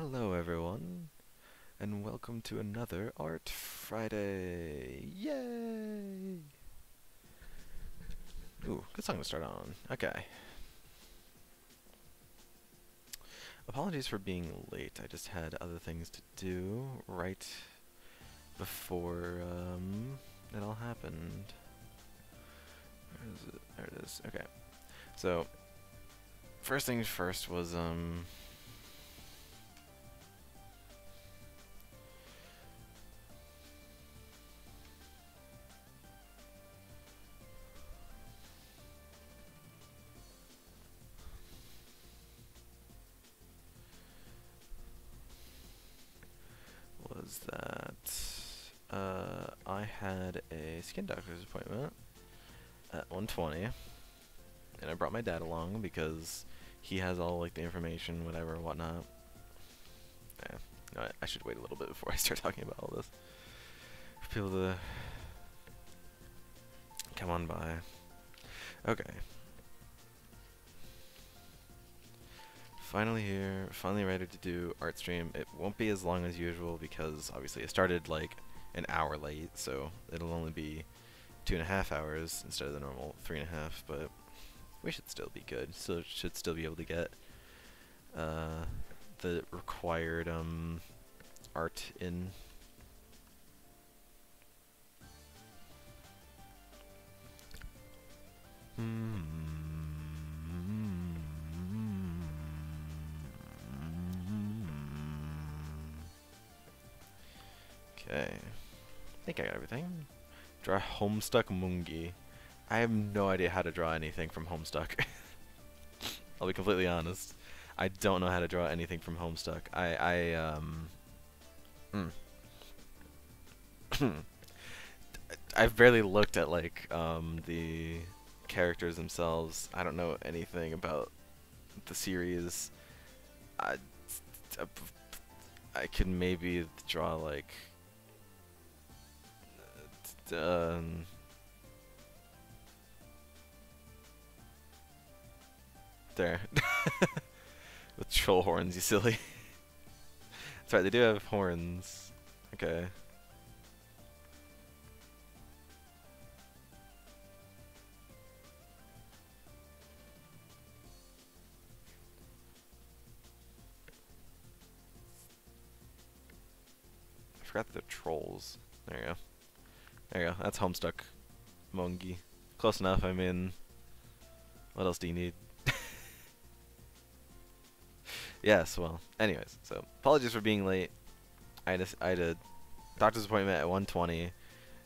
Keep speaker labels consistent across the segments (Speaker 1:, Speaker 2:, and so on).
Speaker 1: Hello everyone, and welcome to another Art Friday! Yay! Ooh, good song to start on. Okay. Apologies for being late. I just had other things to do right before it all happened. Where is it? There it is. Okay. So, first things first was that I had a skin doctor's appointment at 1:20, and I brought my dad along because he has all like the information, whatever, whatnot. Yeah, no, I should wait a little bit before I start talking about all this for people to come on by. Okay. Finally here, finally ready to do art stream. It won't be as long as usual because obviously it started like an hour late, so it'll only be 2.5 hours instead of the normal 3.5, but we should still be good. So should still be able to get the required art in. Okay. I think I got everything. Draw Homestuck Mungi. I have no idea how to draw anything from Homestuck. I'll be completely honest. I don't know how to draw anything from Homestuck. I've barely looked at like the characters themselves. I don't know anything about the series. I I could maybe draw like there with troll horns, you silly. That's right, they do have horns. Okay. I forgot that they're trolls. There you go. There you go. That's Homestuck Mongi. Close enough. I mean, what else do you need? Yes, well, anyways, so apologies for being late. I had a doctor's appointment at 1:20. And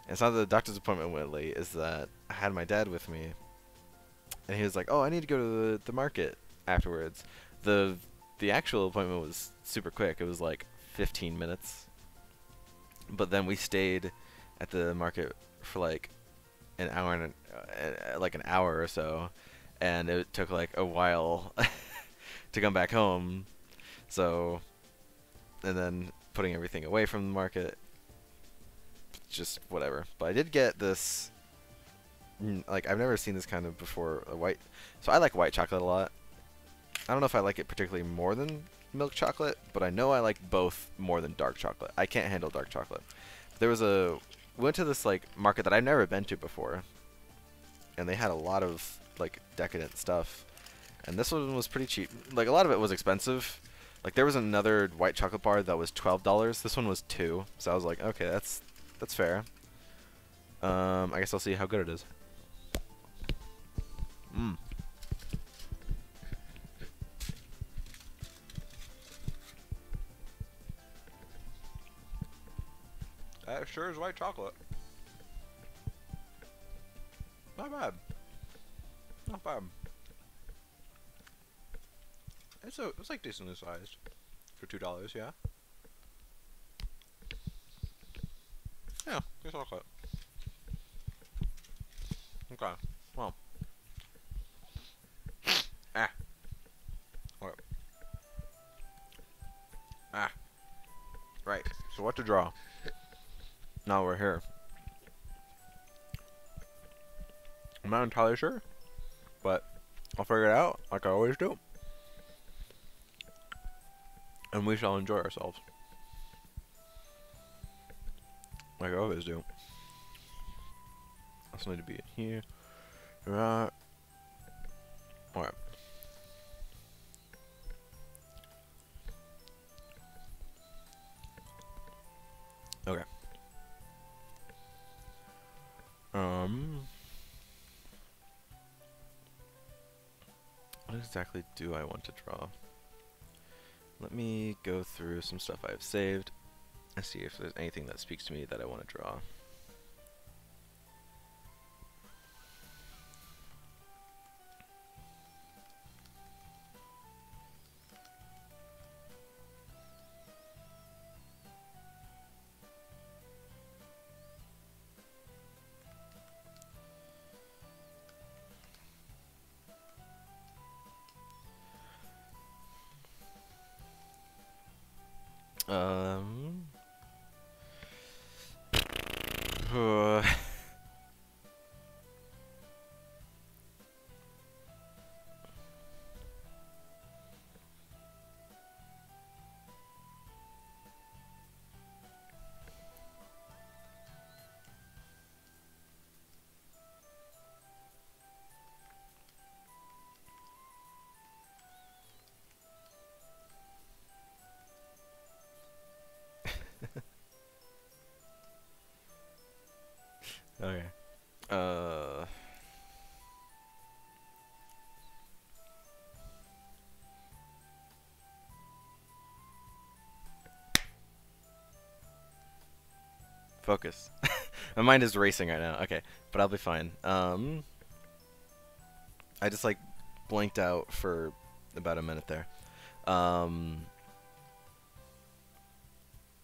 Speaker 1: it's not that the doctor's appointment went late, is that I had my dad with me. And he was like, "Oh, I need to go to the market afterwards." The actual appointment was super quick. It was like 15 minutes. But then we stayed at the market for like an hour and like an hour or so, and it took like a while to come back home. So, and then putting everything away from the market, just whatever. But I did get this, like I've never seen this kind of before, a white. So I like white chocolate a lot. I don't know if I like it particularly more than milk chocolate, but I know I like both more than dark chocolate. I can't handle dark chocolate. There was we went to this like market that I've never been to before, and they had a lot of like decadent stuff. And this one was pretty cheap. Like a lot of it was expensive. Like there was another white chocolate bar that was $12. This one was $2. So I was like, okay, that's fair. I guess I'll see how good it is. Mmm. That sure is white chocolate. Not bad. Not bad. It's like decently sized for $2. Yeah. Yeah, good chocolate. Okay. Well. Ah. What? Ah. Right. So what to draw? Now we're here. I'm not entirely sure, but I'll figure it out like I always do. and we shall enjoy ourselves, like I always do. I also need to be in here. Right. Alright. Okay. What exactly do I want to draw? Let me go through some stuff I have saved and see if there's anything that speaks to me that I want to draw. Uh, okay. Focus. My mind is racing right now. Okay, but I'll be fine. I just like blanked out for about a minute there. You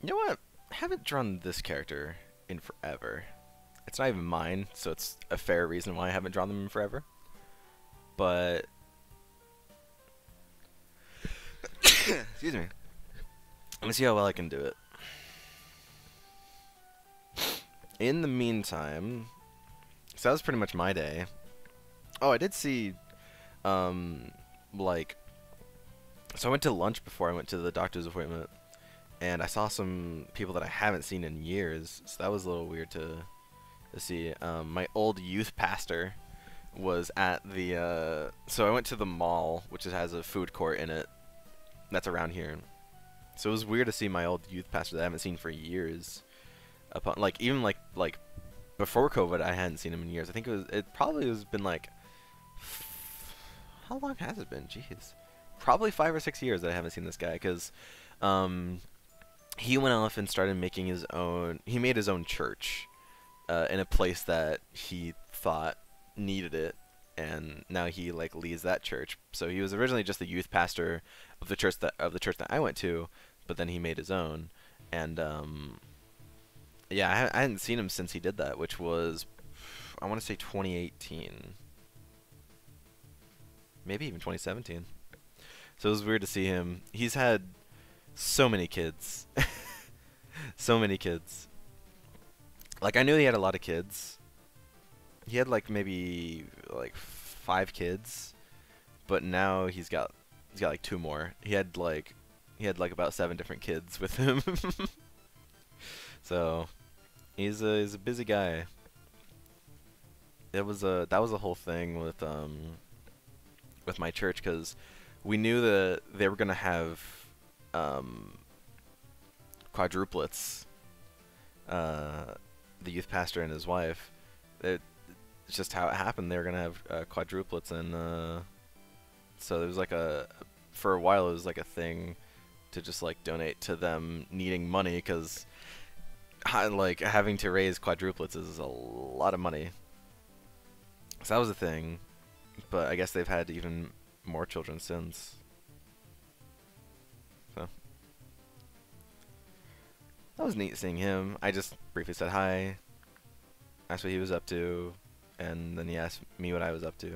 Speaker 1: know what? I haven't drawn this character in forever. It's not even mine, so it's a fair reason why I haven't drawn them in forever. But excuse me. Let me see how well I can do it. In the meantime, so that was pretty much my day. Oh, I did see, like, so I went to lunch before I went to the doctor's appointment, and I saw some people that I haven't seen in years, so that was a little weird to see. My old youth pastor was at the, so I went to the mall, which has a food court in it, that's around here. So it was weird to see my old youth pastor that I haven't seen for years. Upon, like, even like before COVID, I hadn't seen him in years. I think it probably has been like, how long has it been? Jeez, probably 5 or 6 years that I haven't seen this guy, because he went off and started making his own. He made his own church in a place that he thought needed it, and now he like leads that church. So he was originally just the youth pastor of the church that I went to, but then he made his own, and yeah, I hadn't seen him since he did that, which was, I want to say 2018, maybe even 2017. So it was weird to see him. He's had so many kids, so many kids. Like, I knew he had a lot of kids. He had like maybe like 5 kids, but now he's got like 2 more. He had like about 7 different kids with him. So he's a busy guy. That was a whole thing with my church, because we knew that they were gonna have quadruplets. The youth pastor and his wife. It's just how it happened. They were gonna have quadruplets, and so it was like for a while it was like a thing to just like donate to them needing money, because like having to raise quadruplets is a lot of money. So that was a thing, but I guess they've had even more children since. So that was neat seeing him. I just briefly said hi, asked what he was up to, and then he asked me what I was up to.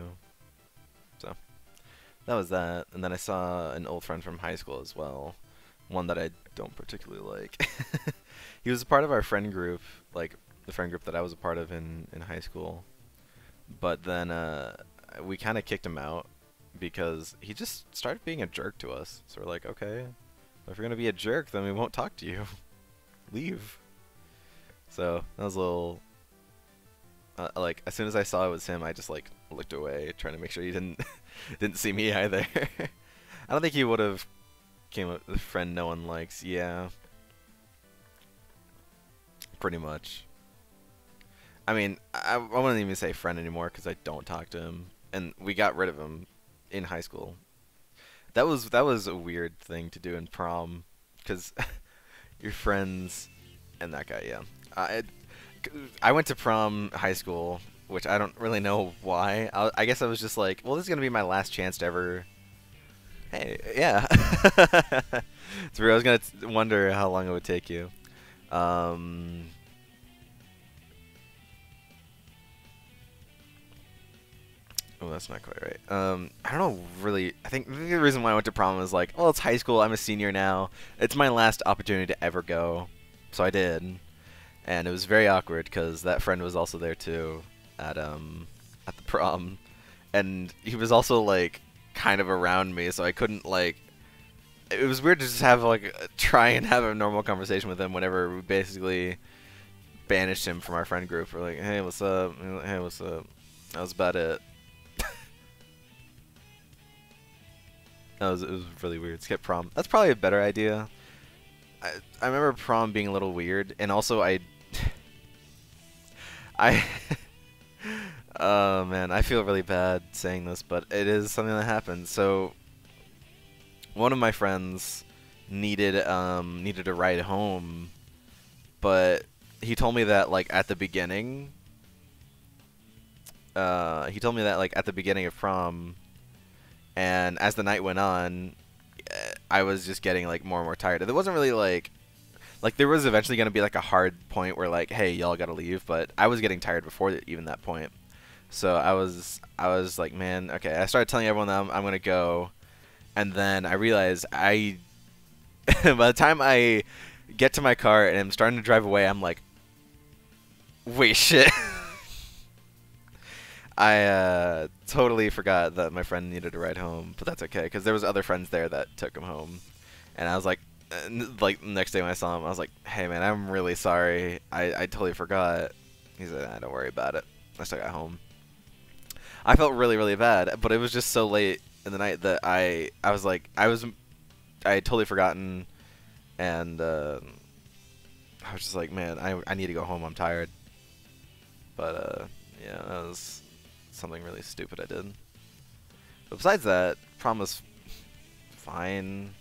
Speaker 1: So that was that. And then I saw an old friend from high school as well, one that I don't particularly like. He was a part of our friend group, like the friend group that I was a part of in high school. But then we kind of kicked him out because he just started being a jerk to us. So we're like, okay, But if you're gonna be a jerk, then we won't talk to you. Leave. So that was a little. Like as soon as I saw it was him, I just like looked away, trying to make sure he didn't didn't see me either. I don't think he would have came up with a friend no one likes. Yeah, pretty much. I mean, I wouldn't even say friend anymore because I don't talk to him, and we got rid of him in high school. That was a weird thing to do in prom, because your friends and that guy. Yeah, I went to prom high school, which I don't really know why. I guess I was just like, well, this is gonna be my last chance to ever. Hey, yeah. It's weird. I was gonna wonder how long it would take you. Um, Oh, that's not quite right. I don't know, really. I think the reason why I went to prom was like, well, it's high school. I'm a senior now. It's my last opportunity to ever go. So I did. And it was very awkward because that friend was also there too at the prom. And he was also like kind of around me, so I couldn't like it was weird to just have like try and have a normal conversation with him whenever we basically banished him from our friend group. We're like, "Hey, what's up? Hey, what's up?" That was about it. It was really weird. Skip prom. That's probably a better idea. I remember prom being a little weird, and also I oh man, I feel really bad saying this, but it is something that happened. So one of my friends needed a ride home, but he told me that like at the beginning of prom, and as the night went on, I was just getting like more and more tired. There wasn't really like there was eventually going to be like a hard point where like, hey, y'all got to leave, but I was getting tired before even that point. So I was like, man, okay. I started telling everyone that I'm going to go, and then I realized by the time I get to my car and I'm starting to drive away, I'm like, wait, shit. I totally forgot that my friend needed a ride home, but that's okay because there was other friends there that took him home, and I was like next day when I saw him, I was like, hey man, I'm really sorry, I totally forgot. He said, don't worry about it. I still got home. I felt really really bad, but it was just so late in the night that I had totally forgotten, and I was just like, man, I need to go home. I'm tired. But yeah, that was something really stupid I did. But besides that, prom was fine.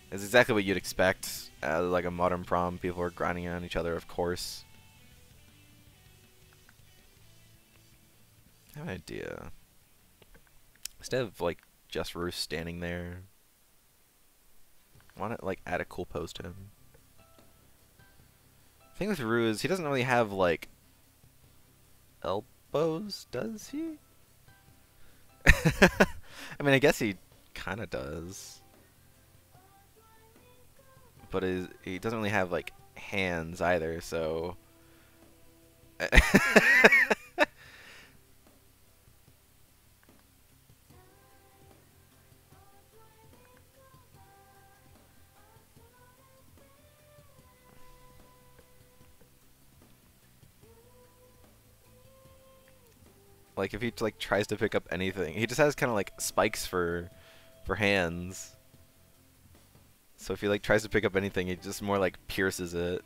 Speaker 1: It's exactly what you'd expect. Like a modern prom, people are grinding on each other, of course. I have an idea. Instead of like just Roos standing there, why not like add a cool pose to him? The thing with Rue is he doesn't really have like elbows, does he? I mean, I guess he kind of does. But he doesn't really have like hands either, so like if he like tries to pick up anything, he just has kind of like spikes for hands. So if he like tries to pick up anything, he just more like pierces it.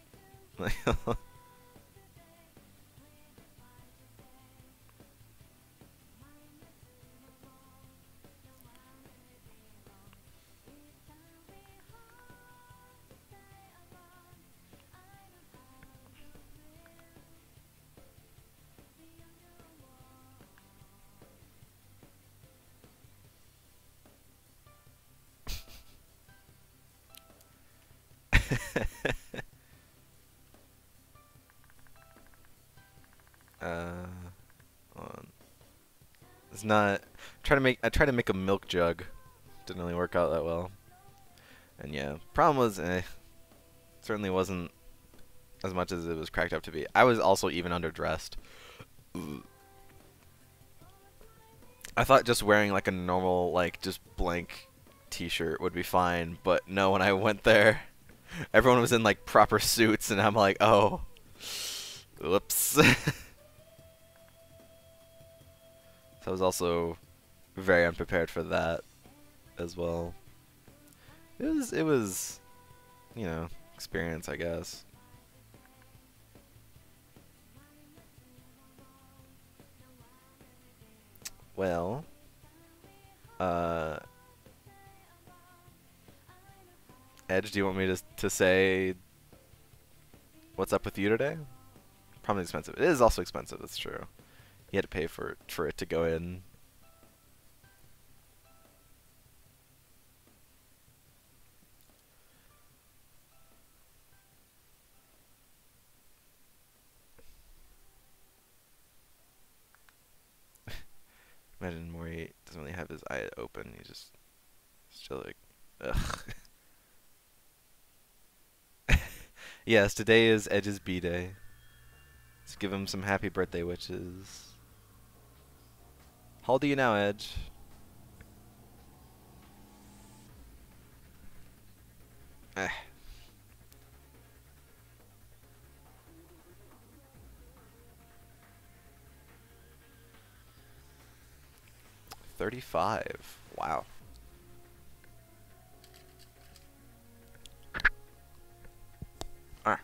Speaker 1: uh, it's not. I tried to make a milk jug. Didn't really work out that well. And yeah, problem was, certainly wasn't as much as it was cracked up to be. I was also even underdressed. I thought just wearing like a normal, like just blank t-shirt would be fine, but no, when I went there, everyone was in like proper suits, and I'm like, oh, whoops. So I was also very unprepared for that as well. It was, you know, experience, I guess. Well, uh, Edge, do you want me to say what's up with you today? Probably expensive. It is also expensive. That's true. You had to pay for it to go in. Imagine Mori doesn't really have his eye open. He's just still like, ugh. Yes, today is Edge's B-Day. Let's give him some happy birthday wishes. How old are you now, Edge? Eh. 35. Wow. Ah.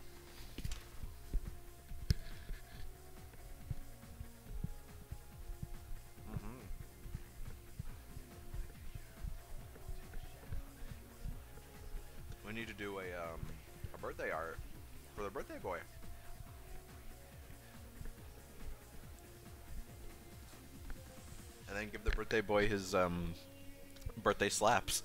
Speaker 1: We need to do a birthday art for the birthday boy. And then give the birthday boy his birthday slaps.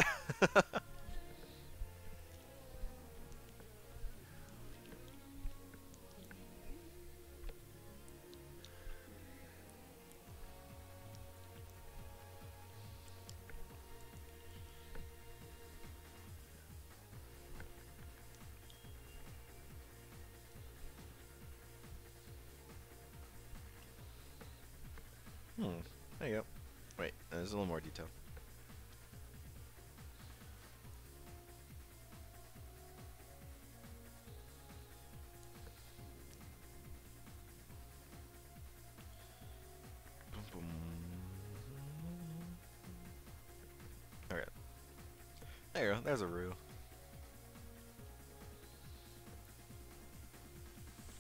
Speaker 1: There you go. Wait, there's a little more detail. Boom, boom. Okay. There you go. There's a Roo.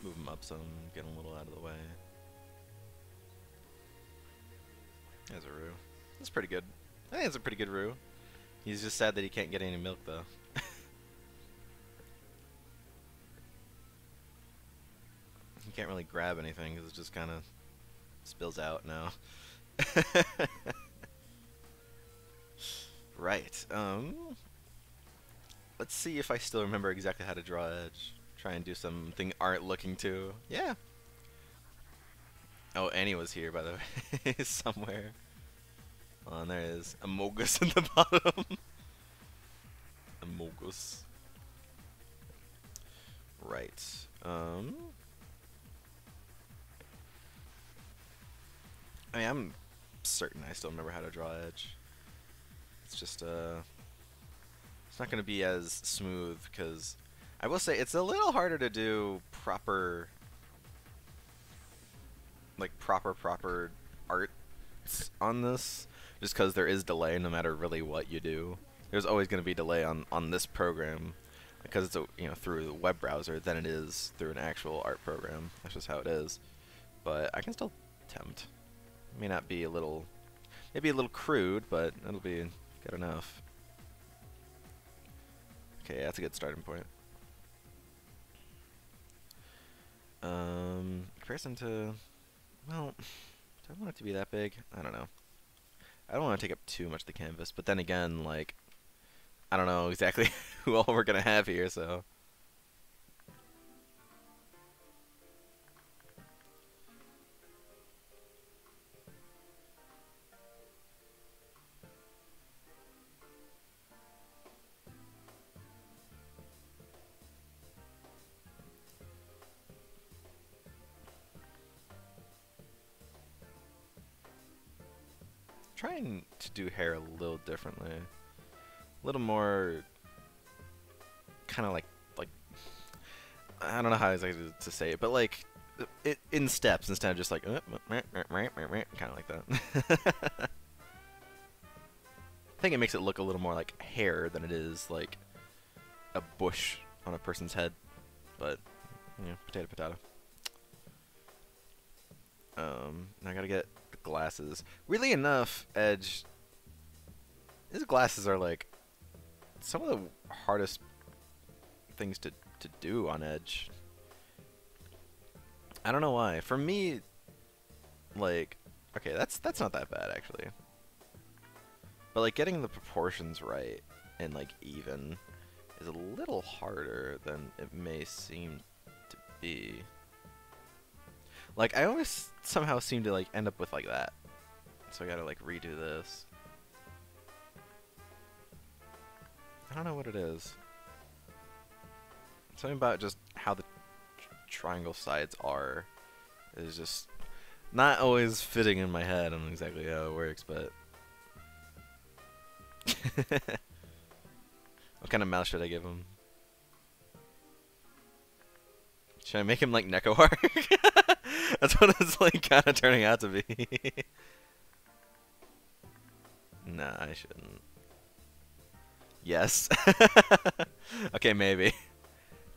Speaker 1: Move him up some, get him a little out of the way. There's a Roo. That's pretty good. I think it's a pretty good Roo. He's just sad that he can't get any milk, though. He can't really grab anything because it just kind of spills out now. Right. Let's see if I still remember exactly how to draw Edge. Try and do something Art looking to. Yeah. Oh, Annie was here, by the way. Somewhere. Oh, and there is Amogus in the bottom. Amogus. Right. I mean, I'm certain I still remember how to draw Edge. It's just, it's not going to be as smooth, because I will say it's a little harder to do proper, like, proper art on this, just because there is delay no matter really what you do. There's always going to be delay on this program, because it's, you know, through the web browser than it is through an actual art program. That's just how it is. But I can still attempt. May not be a little, maybe a little crude, but it'll be good enough. Okay, that's a good starting point. Comparison to, well, do I want it to be that big? I don't know. I don't want to take up too much of the canvas, but then again, like, I don't know exactly who all we're gonna have here, so. Trying to do hair a little differently. A little more kind of like I don't know how exactly to say it, but like it in steps instead of just like kind of like that. I think it makes it look a little more like hair than it is like a bush on a person's head. But potato potato. Now I gotta get the glasses. Weirdly enough, Edge, his glasses are like some of the hardest things to do on Edge. I don't know why. For me, like, okay, that's not that bad actually. But like getting the proportions right and like even is a little harder than it may seem to be. Like I always somehow seem to like end up with like that. So I gotta like redo this. I don't know what it is. Something about just how the triangle sides are is just not always fitting in my head on exactly how it works, but what kind of mouse should I give him? Should I make him like Nekoark? That's what it's like kind of turning out to be. Nah, I shouldn't. Yes. Okay, maybe.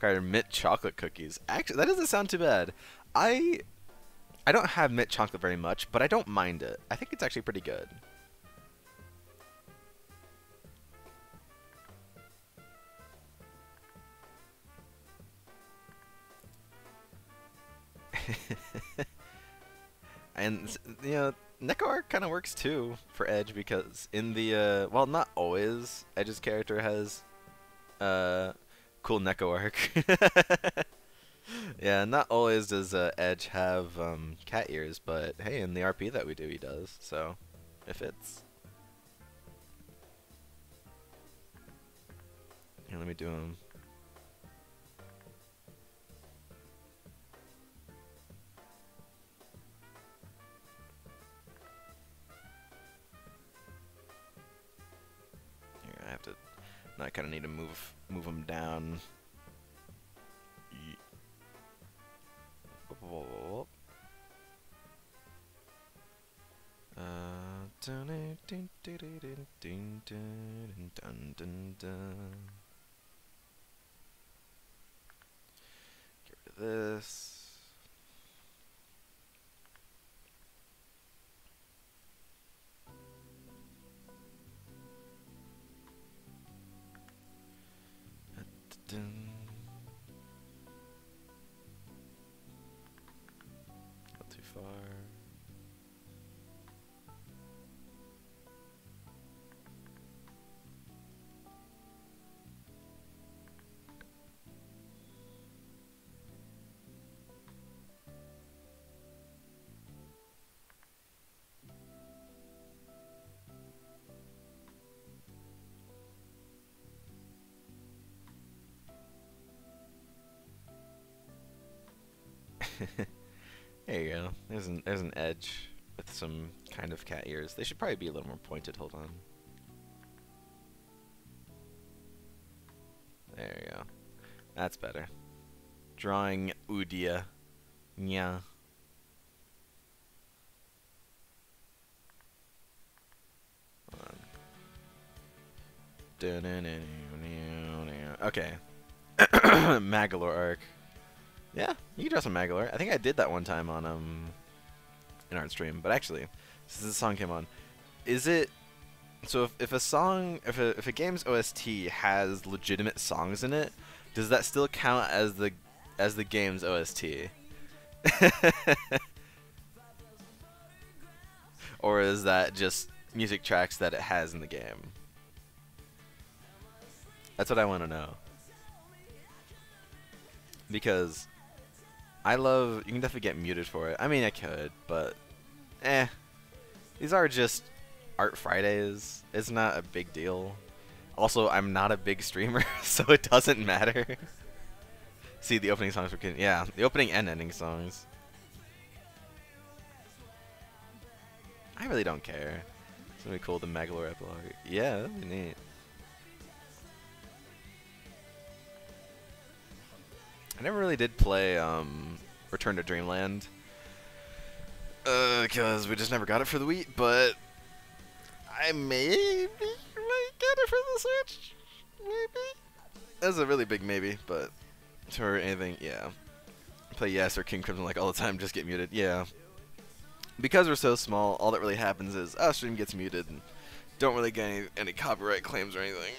Speaker 1: Mint chocolate cookies. Actually, that doesn't sound too bad. I don't have mint chocolate very much, but I don't mind it. I think it's actually pretty good. And Nekoark kind of works too for Edge because in the well, not always. Edge's character has cool Nekoark. Yeah, not always does Edge have cat ears, but hey, in the RP that we do, he does. So it fits. Here, let me do him. Here, I have to. Now I kind of need to move him down. Get rid of this. Not too far. There you go. There's an Edge with some kind of cat ears. They should probably be a little more pointed. Hold on. There you go. That's better. Drawing Udia. Nya. Okay. Magolor. Yeah, you can draw some Magolor. I think I did that one time on in art stream. But actually, since this song came on, is it so if a song if a game's OST has legitimate songs in it, does that still count as the game's OST? Or is that just music tracks that it has in the game? That's what I want to know. Because I love... You can definitely get muted for it. I mean, I could, but... These are just Art Fridays. It's not a big deal. Also, I'm not a big streamer, so it doesn't matter. See, the opening songs were... Yeah, the opening and ending songs. I really don't care. It's gonna be cool, the Magolor epilogue. Yeah, that'd be neat. I never really did play Return to Dreamland. Because we just never got it for the Wii, but I maybe might get it for the Switch. Maybe. That's a really big maybe, but for anything, yeah. Play Yes or King Crimson like all the time, just get muted. Yeah. Because we're so small, all that really happens is our stream gets muted and don't really get any copyright claims or anything.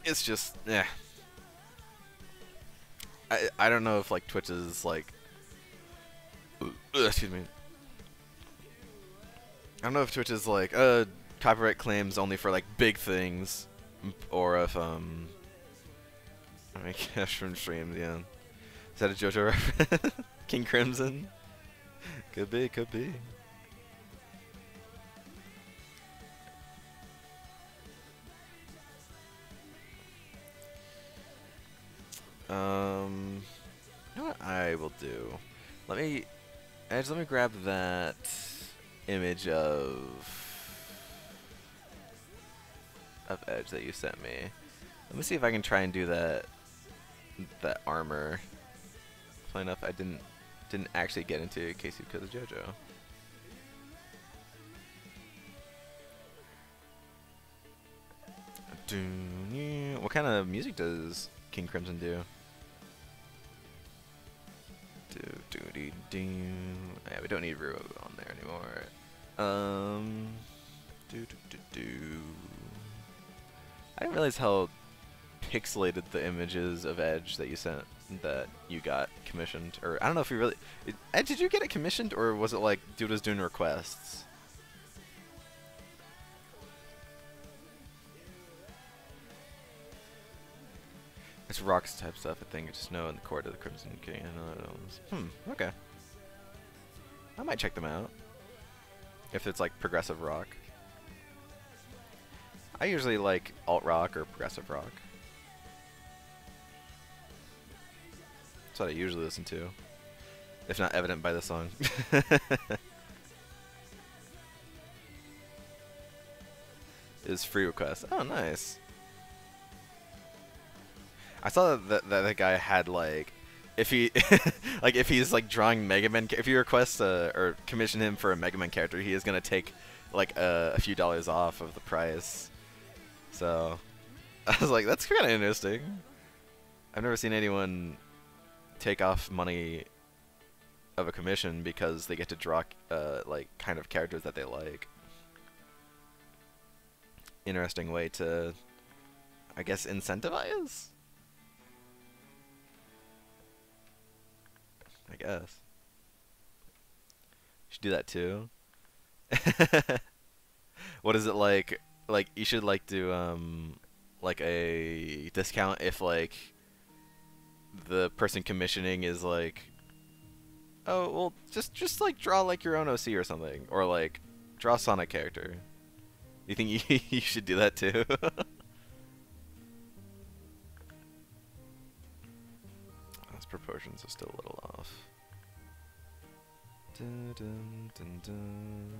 Speaker 1: It's just, yeah. I don't know if like Twitch is like, excuse me. I don't know if Twitch is like copyright claims only for like big things, or if I mean cash from streams. Yeah, is that a JoJo reference? King Crimson? Could be, could be. You know what I will do? Let me, Edge, let me grab that image of Edge that you sent me. Let me see if I can try and do that armor. Funny enough, I didn't actually get into Casey because of JoJo. What kind of music does King Crimson do? Yeah, we don't need Ruo on there anymore. I didn't realize how pixelated the images of Edge that you sent, that you got commissioned, or I don't know if you really. Edge, did you get it commissioned, or was it like dude was doing requests? It's rocks type stuff, I think. Just know in the Court of the Crimson King. Okay. I might check them out. If it's like progressive rock. I usually like alt rock or progressive rock. That's what I usually listen to. If not evident by the song. Is free request. Oh, nice. I saw that guy had like, if he like if he's like drawing Mega Man, if you request or commission him for a Mega Man character, he is gonna take like a few dollars off of the price. So I was like, that's kind of interesting. I've never seen anyone take off money of a commission because they get to draw like kind of characters that they like. Interesting way to, I guess, incentivize. I guess. You should do that too. What is it like? Like you should like do like a discount if like the person commissioning is like, oh well, just like draw like your own OC or something, or like draw a Sonic character. You think you should do that too? Those proportions are still a little off. Dun, dun, dun, dun.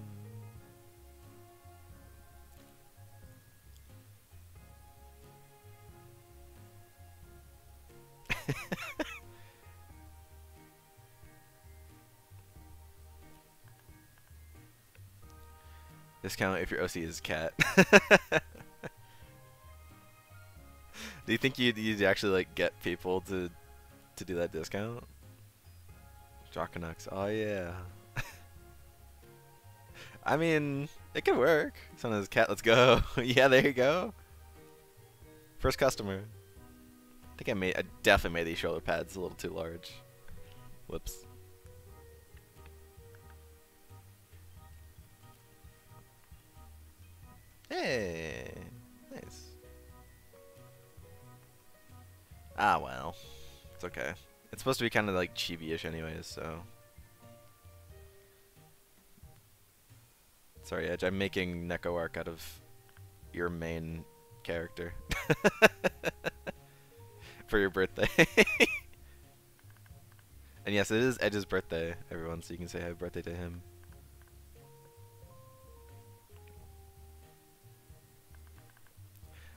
Speaker 1: Discount if your OC is cat. Do you think you'd actually like get people to do that discount? Draconux, oh yeah. I mean, it could work. Someone says, cat, let's go. Yeah, there you go. First customer. I think I definitely made these shoulder pads a little too large. Whoops. Hey, nice. Ah, well. It's okay. It's supposed to be kind of like chibi-ish anyways, so. Sorry, Edge, I'm making Neko Arc out of your main character. For your birthday. And yes, it is Edge's birthday, everyone, so you can say happy birthday to him.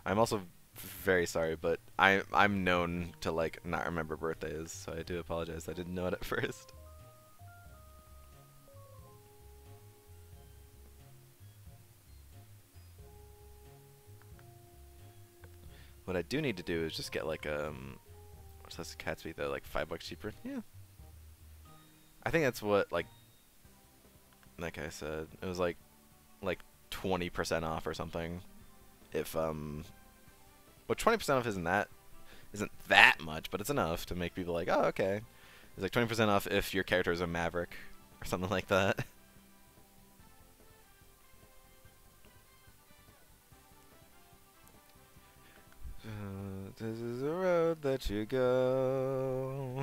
Speaker 1: I'm also very sorry, but I'm known to like not remember birthdays, so I do apologize. I didn't know it at first. What I do need to do is just get like what's this Catsby though, like $5 cheaper. Yeah. I think that's what like I said. It was like 20% off or something. If well 20% off isn't that much, but it's enough to make people like, oh okay. It's like 20% off if your character is a Maverick or something like that. This is the road that you go.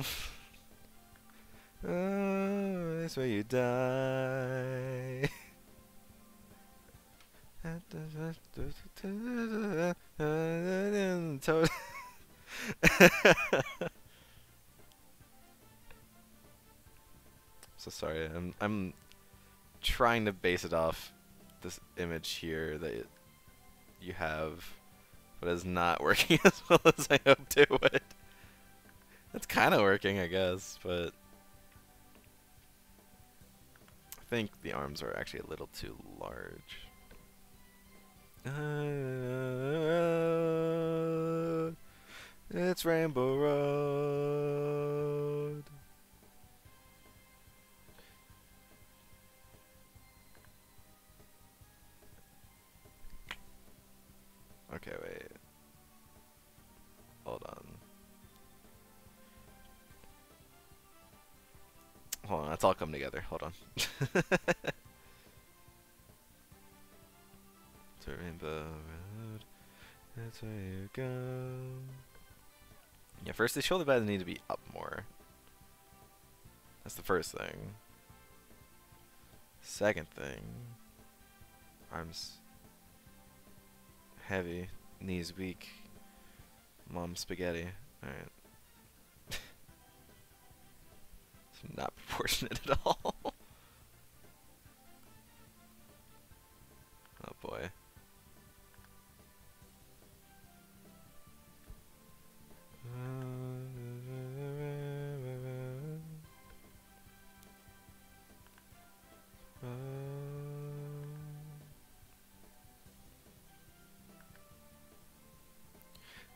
Speaker 1: This where you die. So sorry, I'm trying to base it off this image here that you have, but it's not working as well as I hoped it would. It's kind of working, I guess, but I think the arms are actually a little too large. It's Rainbow Road. Okay, wait. Hold on. Hold on, let's all come together. Hold on. To Rainbow Road, that's where you go. Yeah, first the shoulder pads need to be up more. That's the first thing. Second thing, arms heavy, knees weak, mom spaghetti. Alright. It's not proportionate at all. Oh boy.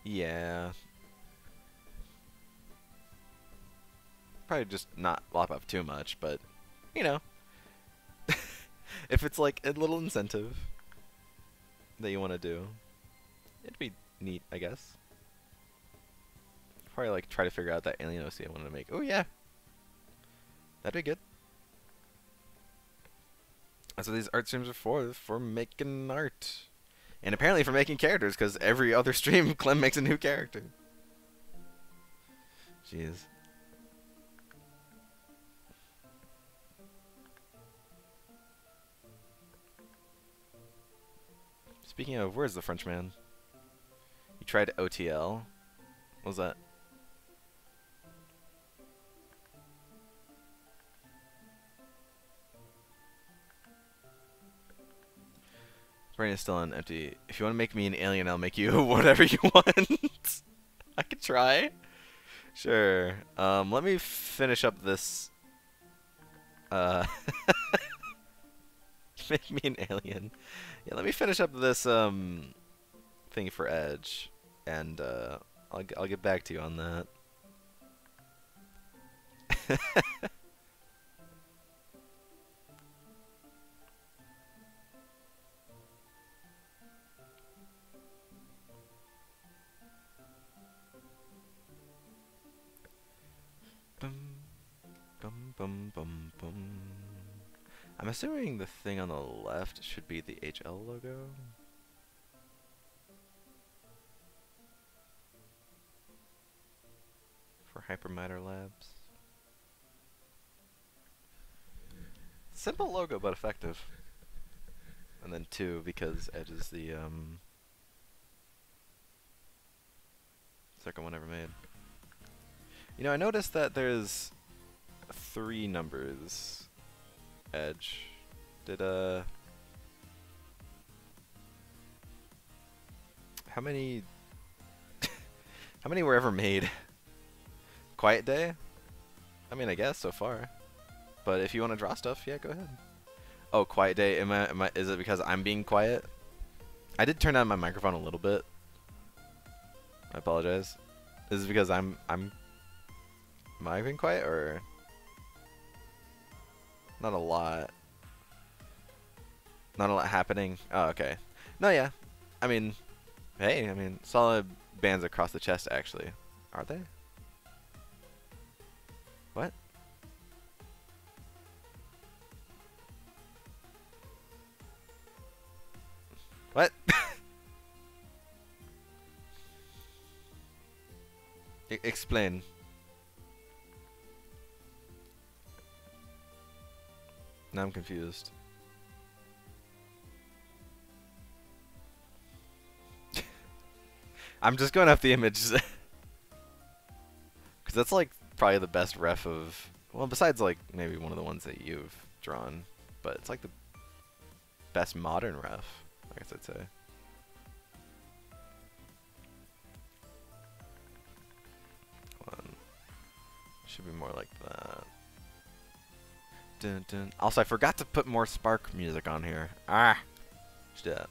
Speaker 1: Yeah. Probably just not lop up too much, but you know, if it's like a little incentive that you want to do, it'd be neat, I guess. Probably like try to figure out that alien OC I wanted to make. Oh yeah, that'd be good. That's what these art streams are for making art. And apparently for making characters, because every other stream, Clem makes a new character. Jeez. Speaking of, where's the Frenchman? You tried OTL. What was that? Brain is still on empty. If you want to make me an alien, I'll make you whatever you want. I could try. Sure. Let me finish up this. Make me an alien. Yeah, let me finish up this thing for Edge, and I'll get back to you on that. Bum, bum, bum. I'm assuming the thing on the left should be the HL logo. For Hypermatter Labs. Simple logo, but effective. And then 2, because Edge is the second one ever made. You know, I noticed that there's 3 numbers. Edge. Did how many How many were ever made? Quiet Day? I mean, I guess so far. But if you want to draw stuff, yeah, go ahead. Oh, Quiet Day. Is it because I'm being quiet? I did turn down my microphone a little bit. I apologize. Is it because am I being quiet or not a lot? Not a lot happening. Oh, okay. No, yeah. I mean, hey, I mean, solid bands across the chest actually. Are they? What? What? Explain. Now I'm confused. I'm just going off the image. Because that's like probably the best ref of... Well, besides like maybe one of the ones that you've drawn. But it's like the best modern ref, I guess I'd say. Should be more like that. Dun, dun. Also, I forgot to put more Spark music on here. Ah! Shit.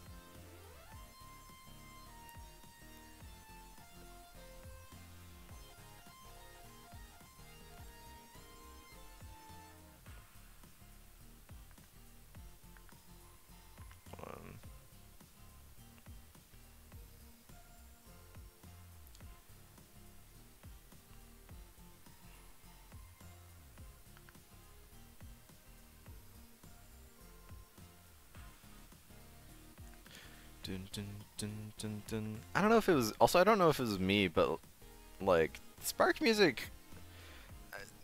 Speaker 1: Dun, dun, dun, dun, dun. I don't know if it was... Also, I don't know if it was me, but... Like, Spark music...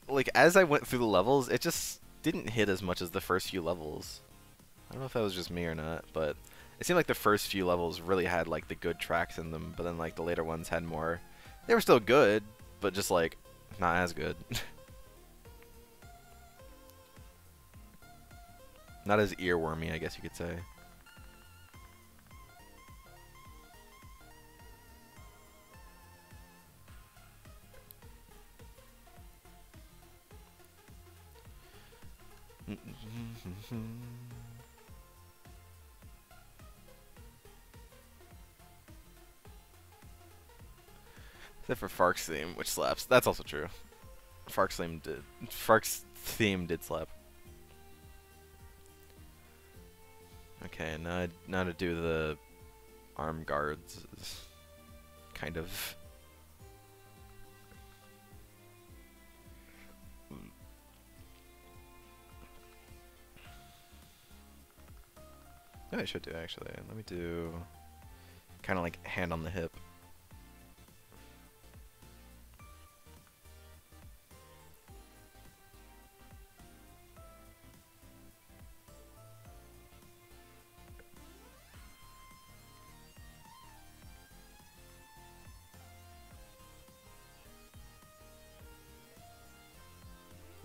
Speaker 1: Like, as I went through the levels, it just didn't hit as much as the first few levels. I don't know if that was just me or not, but... It seemed like the first few levels really had, like, the good tracks in them, but then, like, the later ones had more... They were still good, but just, like, not as good. Not as earwormy, I guess you could say. Except for Fark's theme, which slaps. That's also true. Fark's theme did slap. Okay, now to do the arm guards is kind of... No, I should do actually. Let me do kind of like hand on the hip.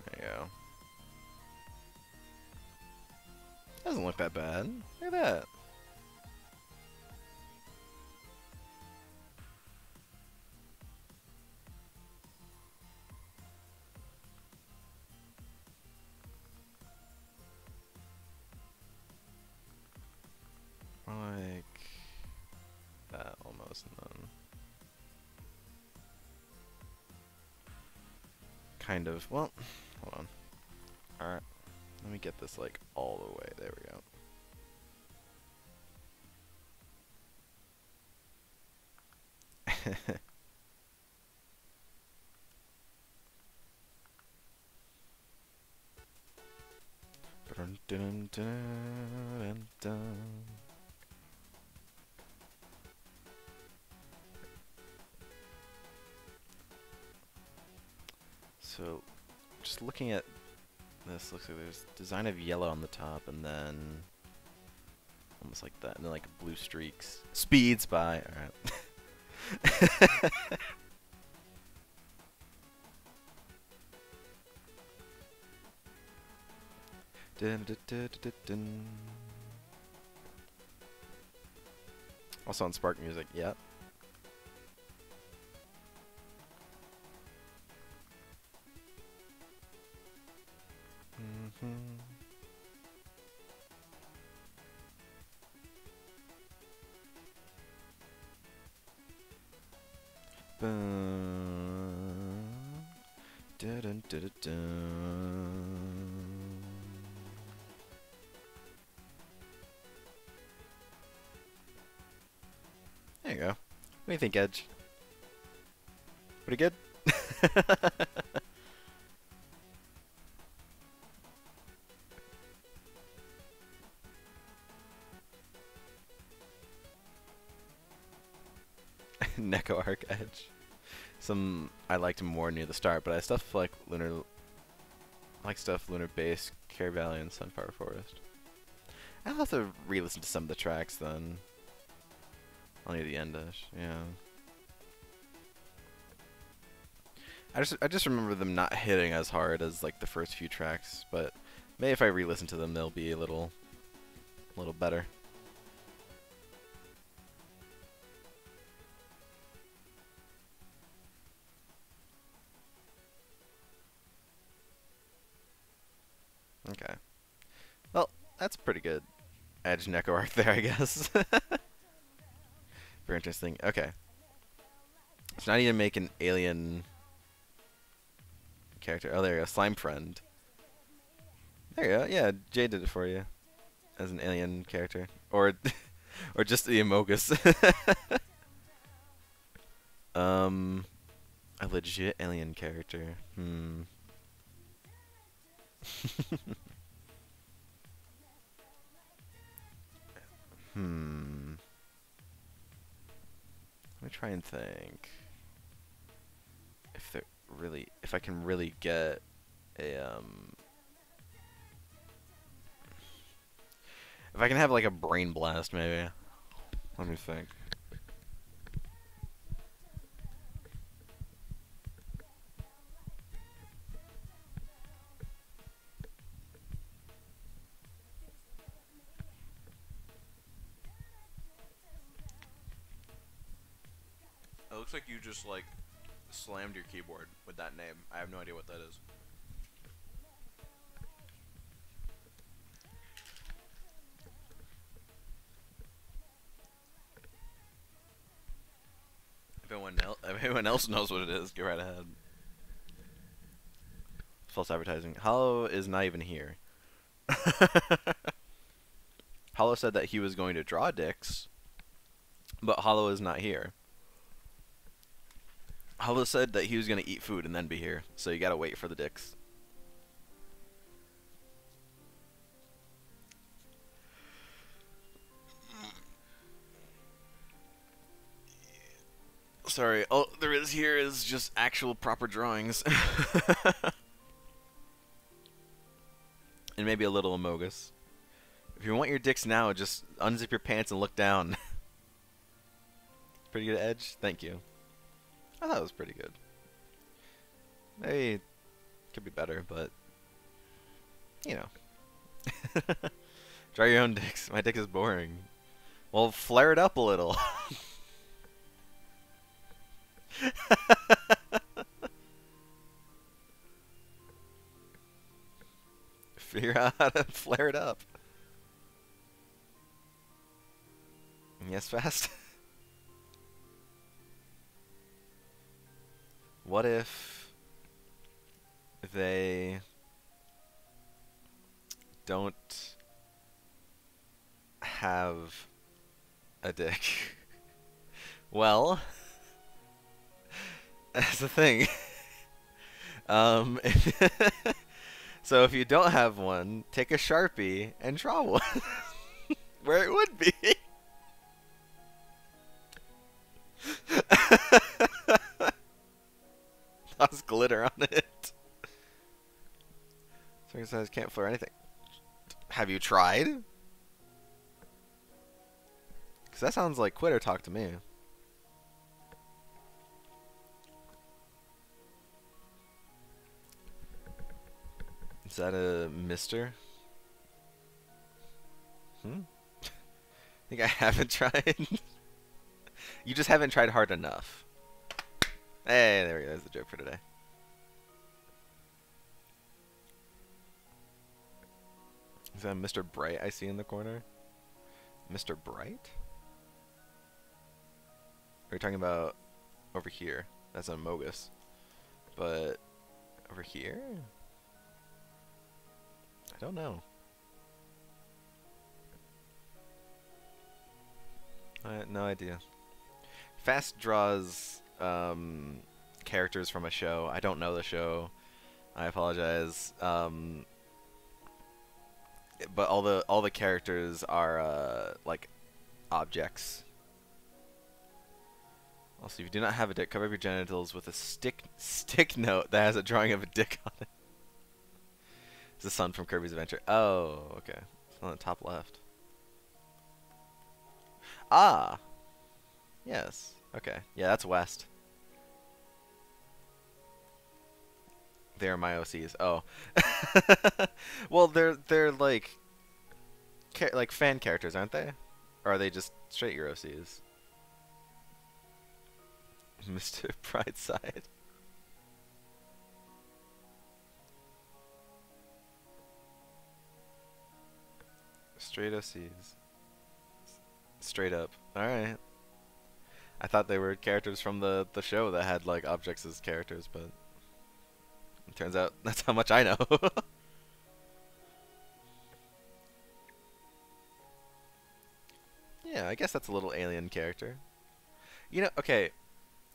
Speaker 1: There you go. Doesn't look that bad. Look at that. Like that almost, and then kind of. Well, hold on. All right, let me get this like all the way. There we go. Dun, dun, dun, dun. So, just looking at this, looks like there's design of yellow on the top, and then almost like that, and then like blue streaks. Speed Spy. All right. Dun, dun, dun, dun, dun. Also on Spark Music, yep. Boom. Dun, dun, dun, dun, dun. There you go. What do you think, Edge? Pretty good? Neko Arc Edge. Some I liked more near the start, but I stuff like Lunar, I like stuff Lunar Base, Care Valley, and Sunflower Forest. I'll have to re-listen to some of the tracks then. Only the endish, yeah. I just remember them not hitting as hard as like the first few tracks, but maybe if I re-listen to them, they'll be a little better. Okay. Well, that's pretty good. Edge Neko Arc there, I guess. Very interesting. Okay. So now I need to make an alien character. Oh, there you go. Slime Friend. There you go. Yeah, Jay did it for you. As an alien character. Or or just the Amogus. A legit alien character. Let me try and think. If I can really get a if I can have like a brain blast, maybe. Let me think.
Speaker 2: It looks like you just like slammed your keyboard with that name. I have no idea what that is. If anyone else knows what it is, go right ahead.
Speaker 1: False advertising. Hollow is not even here. Hollow said that he was going to draw dicks, but Hollow is not here. Hollow said that he was going to eat food and then be here, so you gotta wait for the dicks. Sorry, all there is here is just actual proper drawings. And maybe a little Amogus. If you want your dicks now, just unzip your pants and look down. Pretty good Edge? Thank you. I thought it was pretty good. Maybe it could be better, but you know. Draw your own dicks. My dick is boring. Well, flare it up a little. Figure out how to flare it up. Yes, fast. What if they don't have a dick? Well, that's the thing. So if you don't have one, take a Sharpie and draw one where it would be. Toss glitter on it. Circumcised can't flare anything. Have you tried? Because that sounds like quitter talk to me. Is that a mister? I think I haven't tried. You just haven't tried hard enough. Hey, there we go. That's the joke for today. Is that Mr. Bright I see in the corner? Mr. Bright? Are you talking about over here. That's a Mogus. But over here? I don't know. I had no idea. Fast draws characters from a show. I don't know the show. I apologize. But all the characters are like objects. Also, if you do not have a dick, cover up your genitals with a stick note that has a drawing of a dick on it. It's the sun from Kirby's Adventure. Oh, okay. It's on the top left. Ah. Yes. Okay. Yeah, that's west. They're my OCs. Oh. Well, they're like fan characters, aren't they? Or are they just straight your OCs? Mr. Brightside. Straight OCs. Straight up. Alright. I thought they were characters from the show that had like objects as characters, but it turns out that's how much I know. Yeah, I guess that's a little alien character. You know, okay,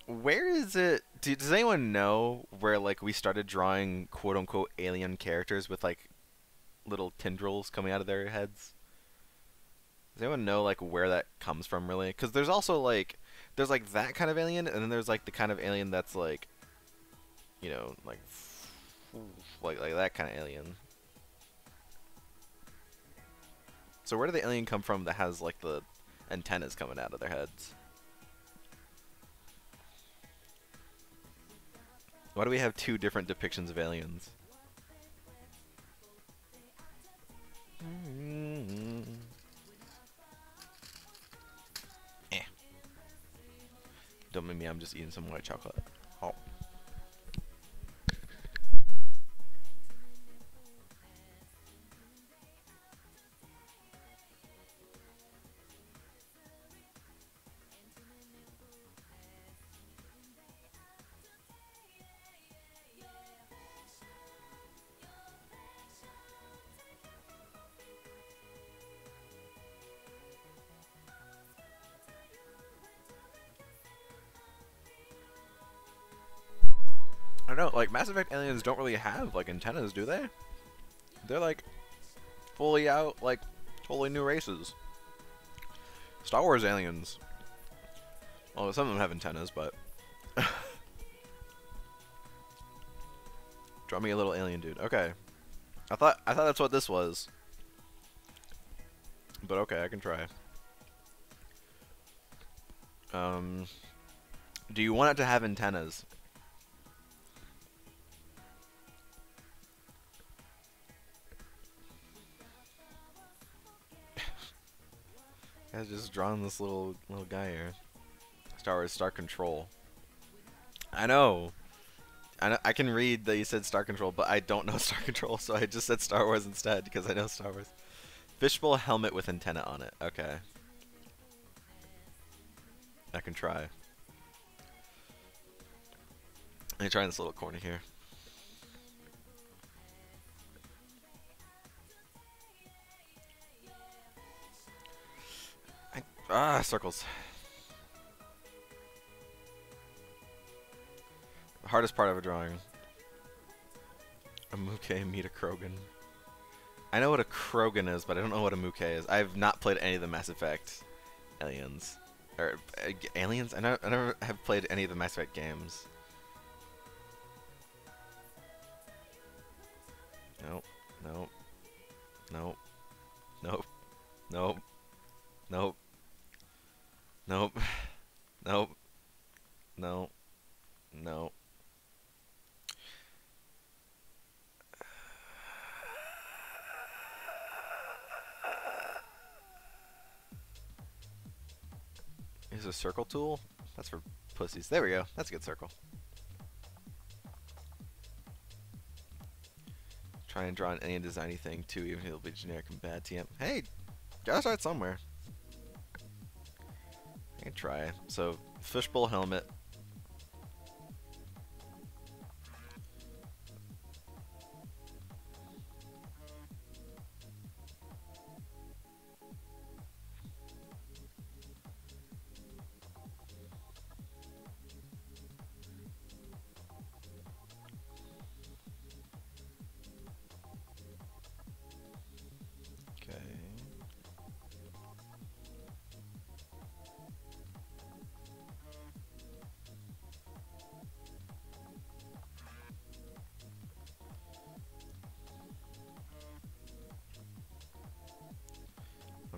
Speaker 1: where is it? Does anyone know where like we started drawing quote unquote alien characters with like little tendrils coming out of their heads? Does anyone know like where that comes from really? Because there's also like there's like that kind of alien, and then there's like the kind of alien that's like, you know, like that kind of alien. So where did the alien come from that has like the antennas coming out of their heads? Why do we have two different depictions of aliens? Eh. Don't mind me, I'm just eating some white chocolate. Oh. I don't know, like Mass Effect aliens don't really have like antennas, do they? They're like fully out, like totally new races. Star Wars aliens. Well, some of them have antennas, but draw me a little alien dude. Okay, I thought that's what this was, but okay, I can try. Do you want it to have antennas? I just drawn this little guy here. Star Wars Star Control. I know. I can read that you said Star Control, but I don't know Star Control, so I just said Star Wars instead because I know Star Wars. Fishbowl helmet with antenna on it. Okay. I can try. Let me try this little corner here. Circles. The hardest part of a drawing. A Muke meet a Krogan. I know what a Krogan is, but I don't know what a Muke is. I've not played any of the Mass Effect aliens. Or, aliens? I never have played any of the Mass Effect games. Nope. Nope. Nope. Nope. Nope. Nope. Nope. Nope. No. No. Is a circle tool? That's for pussies. There we go. That's a good circle. Try and draw an alien designy thing too, even if it'll be generic and bad TM. Hey, gotta start somewhere. I can try. So, fishbowl helmet.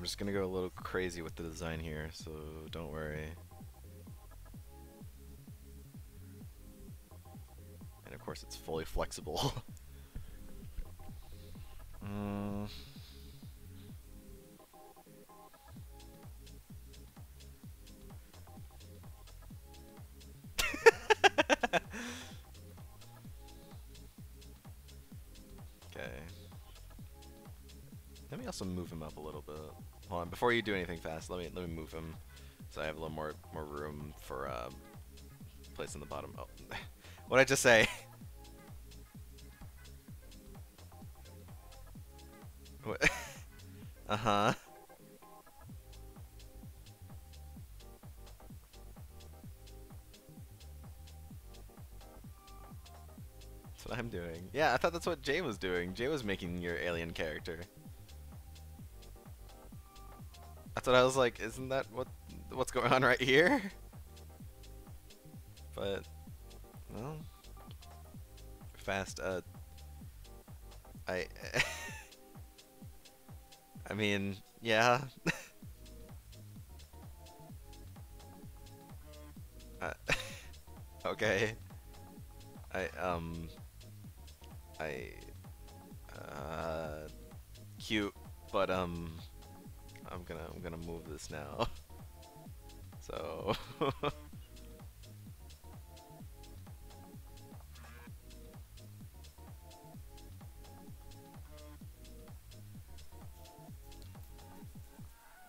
Speaker 1: just gonna go a little crazy with the design here, so don't worry. And of course, it's fully flexible. mm. Okay. Let me also move him up a little bit. Hold on, before you do anything fast, let me move him so I have a little more room for place in the bottom. Oh, what did I just say? What? Uh-huh. That's what I'm doing. Yeah, I thought that's what Jay was doing. Jay was making your alien character. That's what I was like, isn't that what's going on right here? But well, fast I I mean, yeah. uh, okay. I I cute, but I'm gonna move this now. So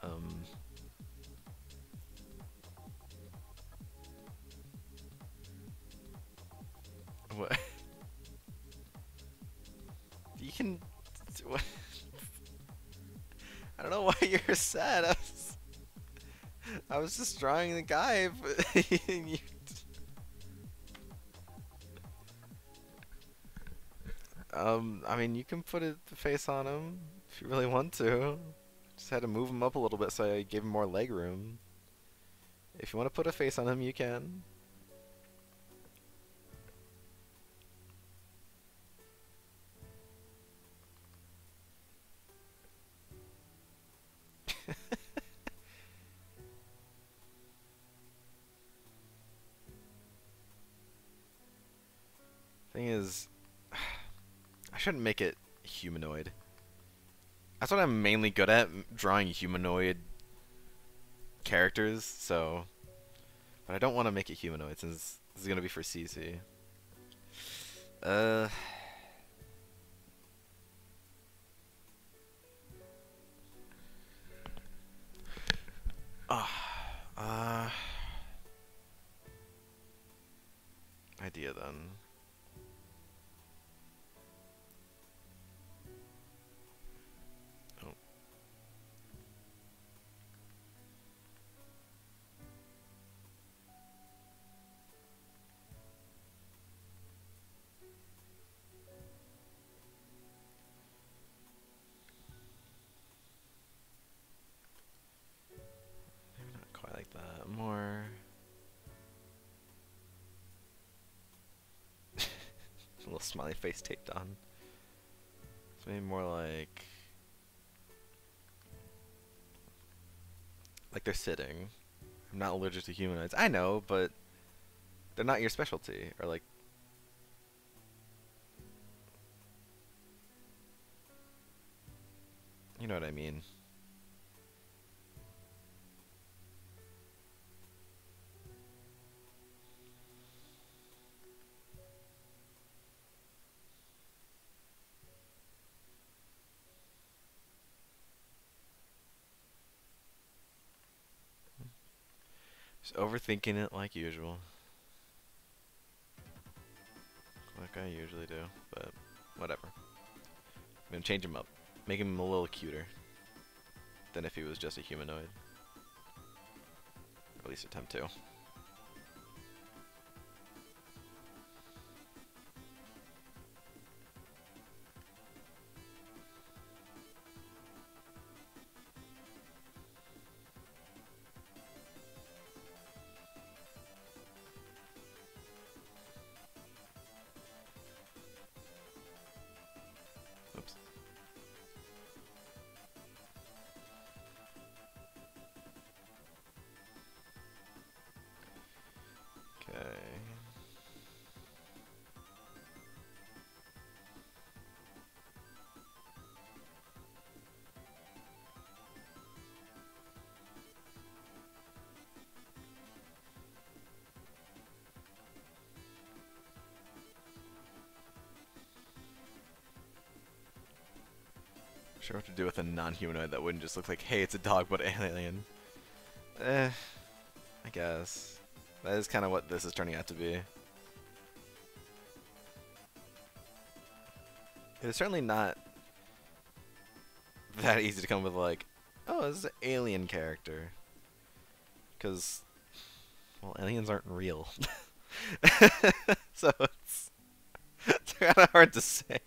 Speaker 1: um what you can what I don't know why you're sad. I was just drawing the guy, but you, I mean, you can put the face on him if you really want to. Just had to move him up a little bit so I gave him more leg room. If you want to put a face on him, you can. Thing is, I shouldn't make it humanoid. That's what I'm mainly good at, drawing humanoid characters, so... But I don't want to make it humanoid since this is going to be for CC. Uh... Idea then. Oh. Maybe not quite like that. More... A little smiley face taped on. So maybe more like they're sitting. I'm not allergic to humanoids. I know, but they're not your specialty. Or like, you know what I mean. Just overthinking it like usual. Like I usually do, but whatever. I'm gonna change him up. Make him a little cuter than if he was just a humanoid. Or at least attempt to. Oops. sure what to do with a non-humanoid that wouldn't just look like, hey, it's a dog but an alien. I guess. That is kind of what this is turning out to be. It's certainly not that easy to come with like, oh, this is an alien character. Because, well, aliens aren't real. So it's kind of hard to say.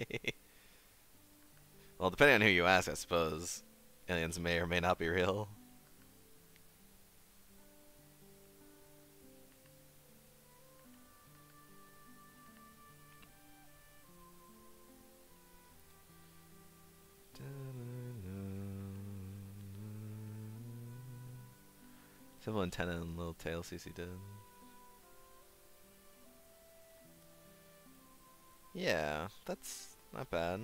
Speaker 1: Well, depending on who you ask, I suppose, aliens may or may not be real. Simple antenna and little tail CC did. Yeah, that's not bad.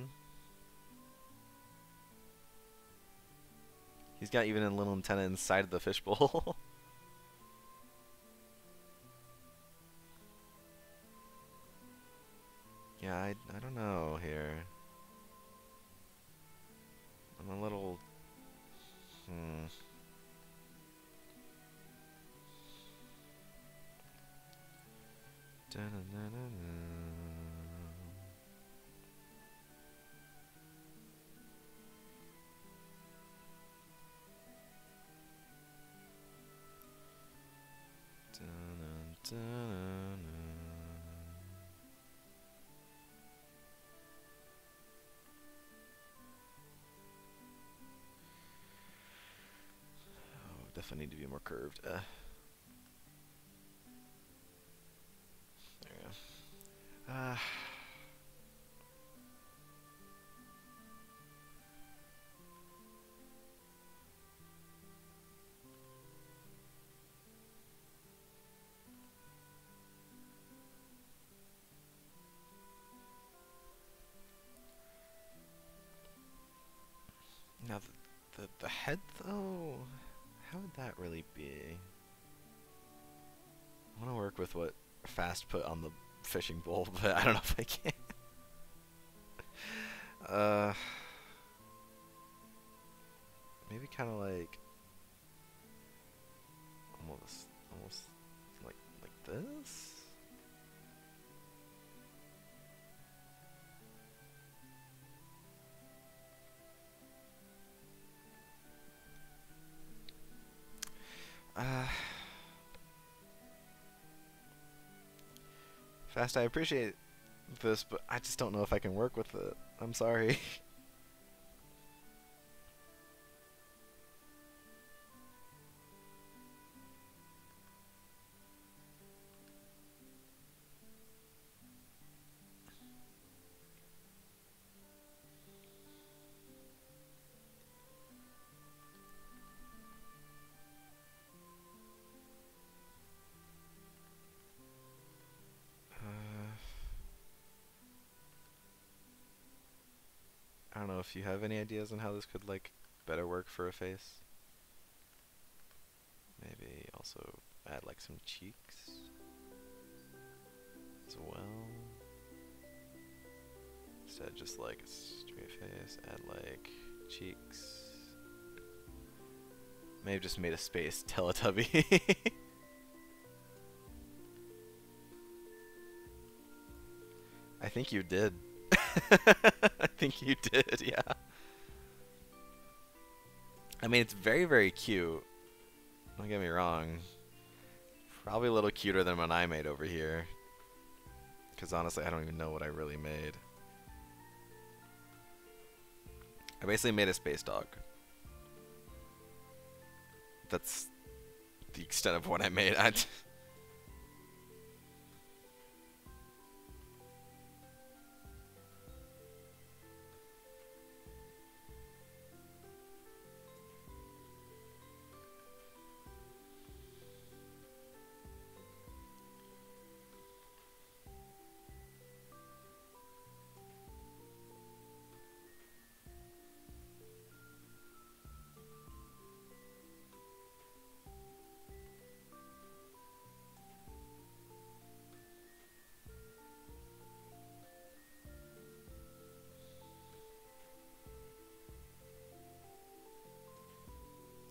Speaker 1: He's got even a little antenna inside of the fishbowl. Yeah, I don't know here. I'm a little... Definitely need to be more curved. There we go. Now the head though, how would that really be? I want to work with what Fast put on the fishing bowl, but I don't know if I can. Maybe kind of like almost like this. Fast, I appreciate this, but I just don't know if I can work with it. I'm sorry. I don't know if you have any ideas on how this could like better work for a face. Maybe also add like some cheeks as well. Instead of just like a straight face, add like cheeks. May have just made a space Teletubby. I think you did. I think you did, yeah. I mean, it's very, very cute. Don't get me wrong. Probably a little cuter than what I made over here. Because honestly, I don't even know what I really made. I basically made a space dog. That's the extent of what I made.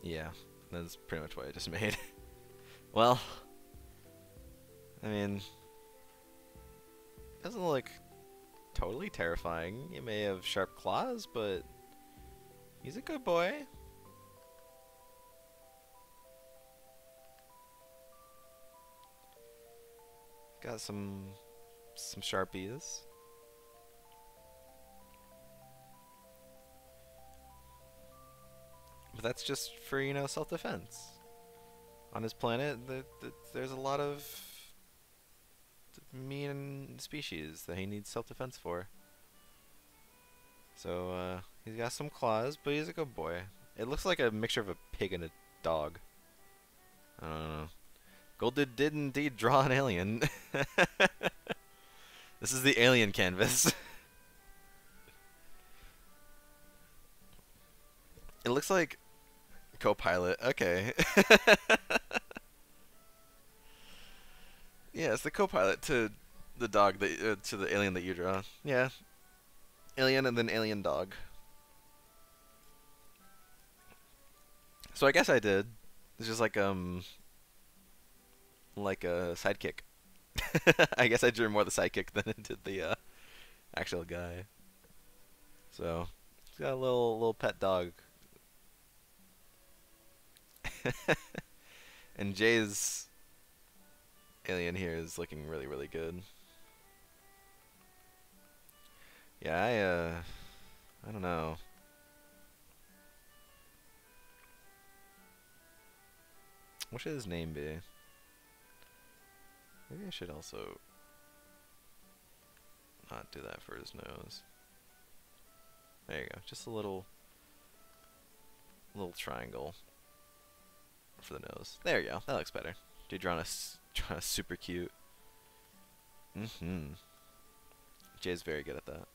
Speaker 1: Yeah, that's pretty much what I just made. Well, I mean, doesn't look totally terrifying. He may have sharp claws, but he's a good boy. Got some sharpies. But that's just for, you know, self-defense. On his planet, there's a lot of mean species that he needs self-defense for. So, he's got some claws, but he's a good boy. It looks like a mixture of a pig and a dog. I don't know. Gold did indeed draw an alien. This is the alien canvas. It looks like Copilot. Okay. Yeah, it's the Copilot to the dog that to the alien that you draw. Yeah, alien and then alien dog. So I guess I did. It's just like a sidekick. I guess I drew more the sidekick than I did the actual guy. So he's got a little pet dog. And Jay's alien here is looking really, really good. Yeah, I don't know. What should his name be? Maybe I should also not do that for his nose. There you go. Just a little triangle for the nose. There you go. That looks better. Dude, drawing a super cute. Jay's very good at that.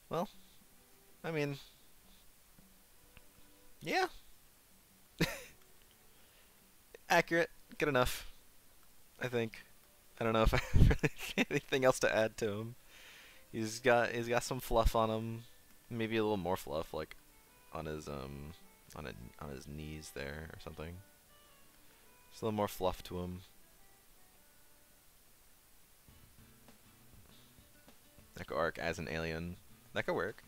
Speaker 1: Well, I mean, yeah. Accurate. Good enough. I think. I don't know if I have really anything else to add to him. He's got some fluff on him. Maybe a little more fluff, like on his on his knees there or something. Just a little more fluff to him. Echo Arc as an alien. That could work.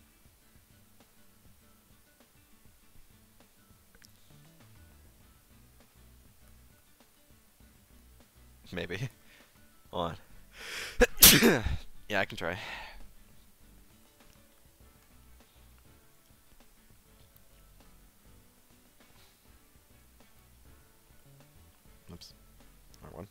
Speaker 1: Maybe. Hold on. Yeah, I can try. Oops. Wrong one.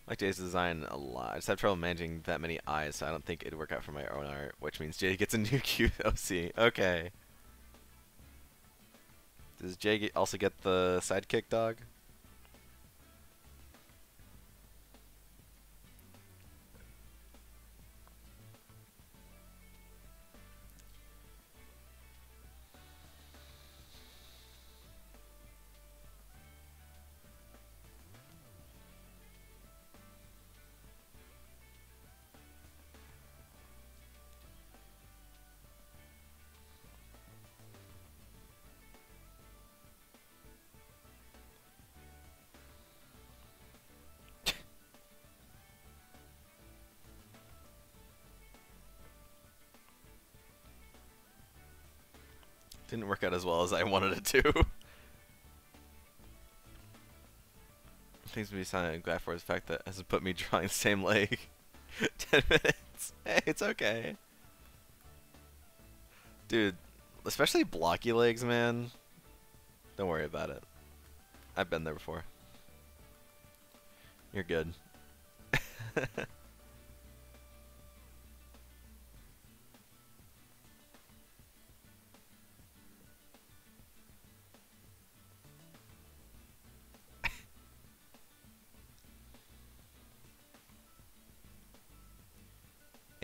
Speaker 1: I like Jay's design a lot. I just have trouble managing that many eyes, so I don't think it'd work out for my own art, which means Jay gets a new cute OC. Okay. Does Jay also get the sidekick dog? Didn't work out as well as I wanted it to. Things to be silent glad for the fact that has put me drawing the same leg. 10 minutes. Hey, it's okay. Dude, especially blocky legs, man. Don't worry about it. I've been there before. You're good.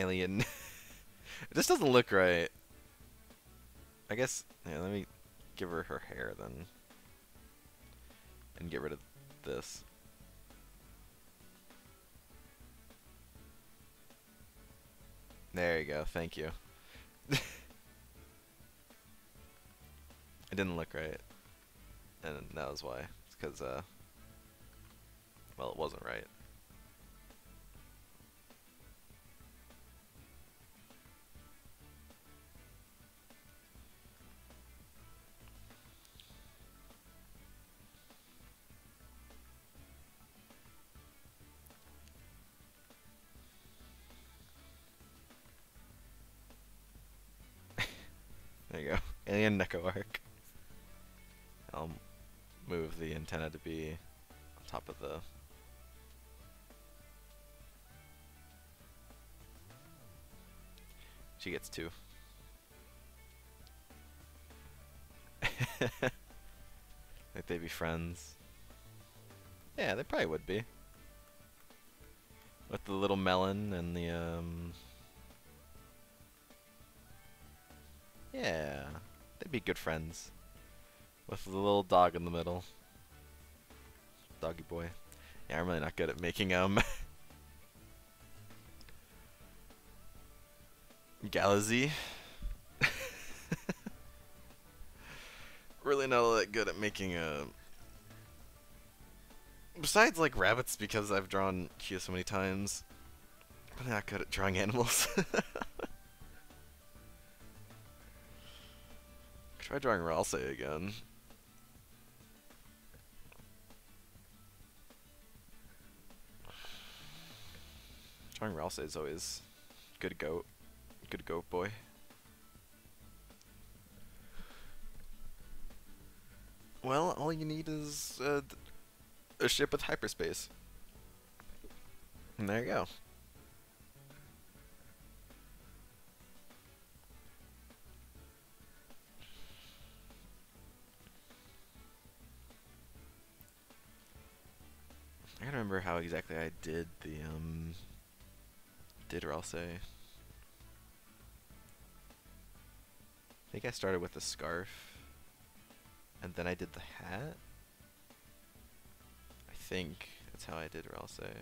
Speaker 1: Alien. It just doesn't look right. I guess. Yeah, let me give her her hair then, and get rid of this. There you go. Thank you. It didn't look right, and that was why. It's because well, it wasn't right. There you go. Alien Neko Arc. I'll move the antenna to be on top of the. She gets 2. Like they'd be friends. Yeah, they probably would be. With the little melon and the yeah, they'd be good friends. With the little dog in the middle. Doggy boy. Yeah, I'm really not good at making Galaxy. Really not that good at making besides like rabbits, because I've drawn Q so many times. I'm not good at drawing animals. Try drawing Ralsei again. Drawing Ralsei is always good goat. Good goat boy. Well, all you need is a ship with hyperspace. And there you go. I gotta remember how exactly I did the did Ralsei. I think I started with the scarf, and then I did the hat. I think that's how I did Ralsei.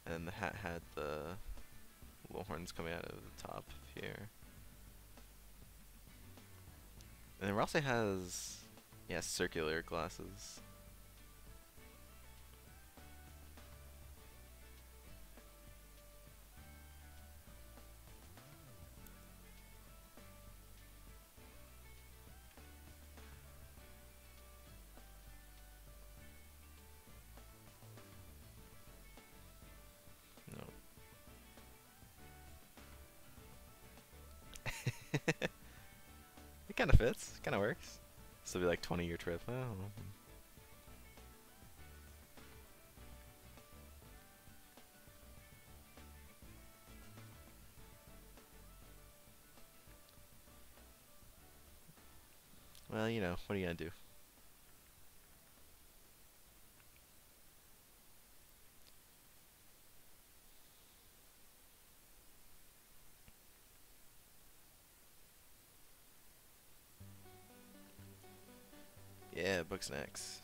Speaker 1: And then the hat had the little horns coming out of the top here. And then Ralsei has, yeah, circular glasses. No. It kind of fits. Kind of works. This will be like 20-year trip. Oh. Well, you know, what are you gonna do? Yeah, books next.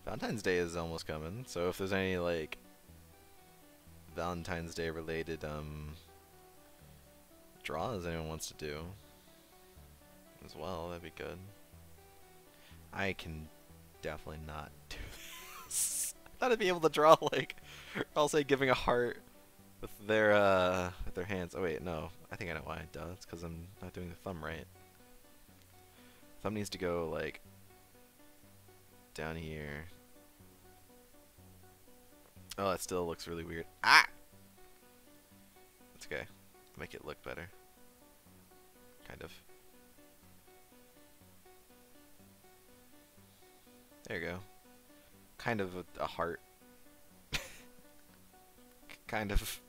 Speaker 1: Valentine's Day is almost coming, so if there's any like Valentine's Day related draws anyone wants to do as well, that'd be good. I can definitely not do this. I thought I'd be able to draw like, I'll say giving a heart with their hands. Oh wait, no. I think I know why. Duh, it's because I'm not doing the thumb right. Thumb needs to go like down here. Oh, that still looks really weird. Ah! It's okay. Make it look better. Kind of. There you go. Kind of a heart. Kind of.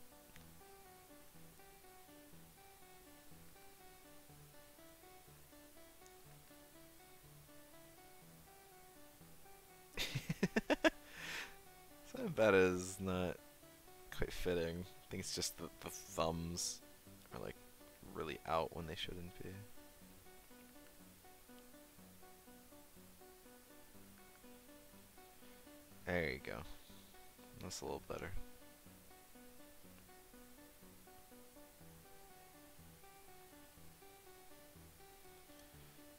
Speaker 1: That is not quite fitting. I think it's just the thumbs are like really out when they shouldn't be. There you go. That's a little better.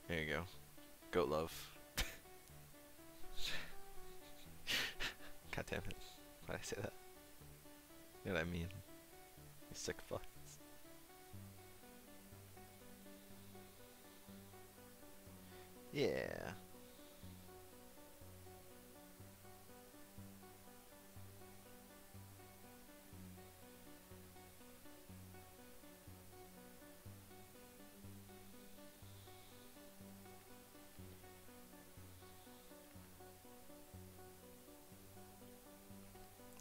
Speaker 1: There you go. Goat love. God damn it. Why did I say that? You know what I mean? You sick fucks. Yeah.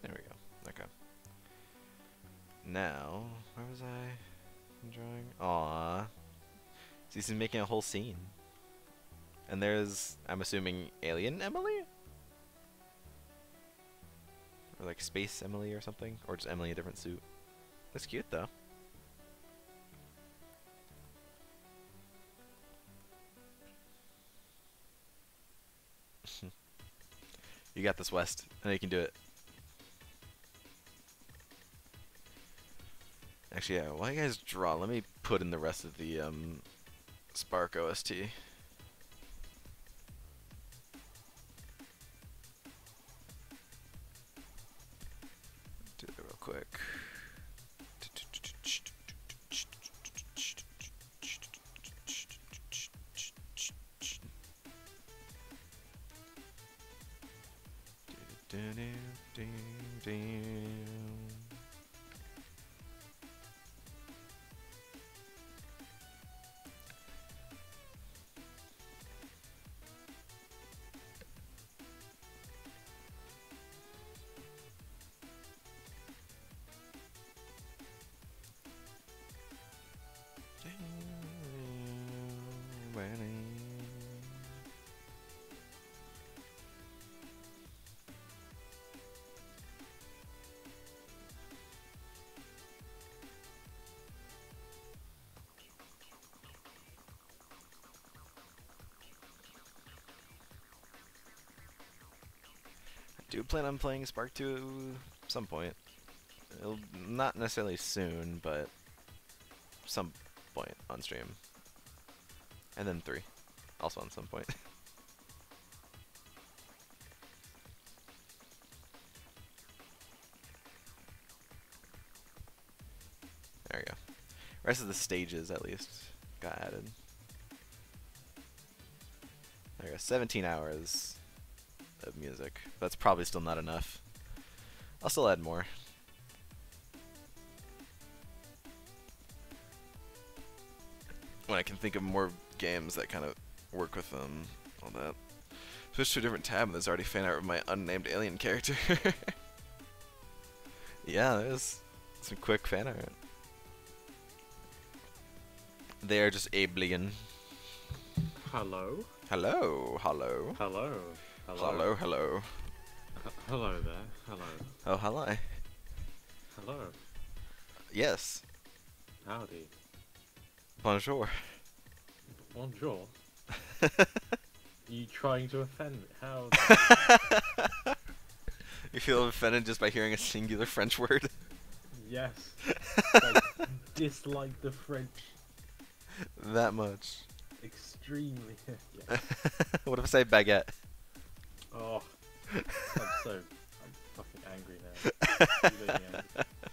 Speaker 1: There we go. Okay. Now, where was I drawing? Aww. So he's making a whole scene. And there's, I'm assuming, Alien Emily? Or like Space Emily or something? Or just Emily in a different suit. That's cute though. You got this, West. I know you can do it. Actually, yeah, while you guys draw, let me put in the rest of the Spark OST. Do that real quick. Do plan on playing Spark 2 at some point. It'll not necessarily soon, but some point on stream. And then 3, also on some point. There we go. Rest of the stages, at least, got added. There we go, 17 hours of music. That's probably still not enough. I'll still add more. When I can think of more games that kind of work with all that. Switch to a different tab and there's already fan art of my unnamed alien character. Yeah, there's some quick fan art. They are just Abelian.
Speaker 3: Hello?
Speaker 1: Hello, hello.
Speaker 3: Hello.
Speaker 1: Hello, hello.
Speaker 3: Hello there. Hello.
Speaker 1: Oh, hello.
Speaker 3: Hello.
Speaker 1: Yes.
Speaker 3: Howdy.
Speaker 1: Bonjour.
Speaker 3: Bonjour. You trying to offend me? How?
Speaker 1: You feel offended just by hearing a singular French word?
Speaker 3: Yes. I dislike the French
Speaker 1: That much.
Speaker 3: extremely. Yeah.
Speaker 1: What if I say baguette?
Speaker 3: Oh. I'm fucking angry now. Really angry.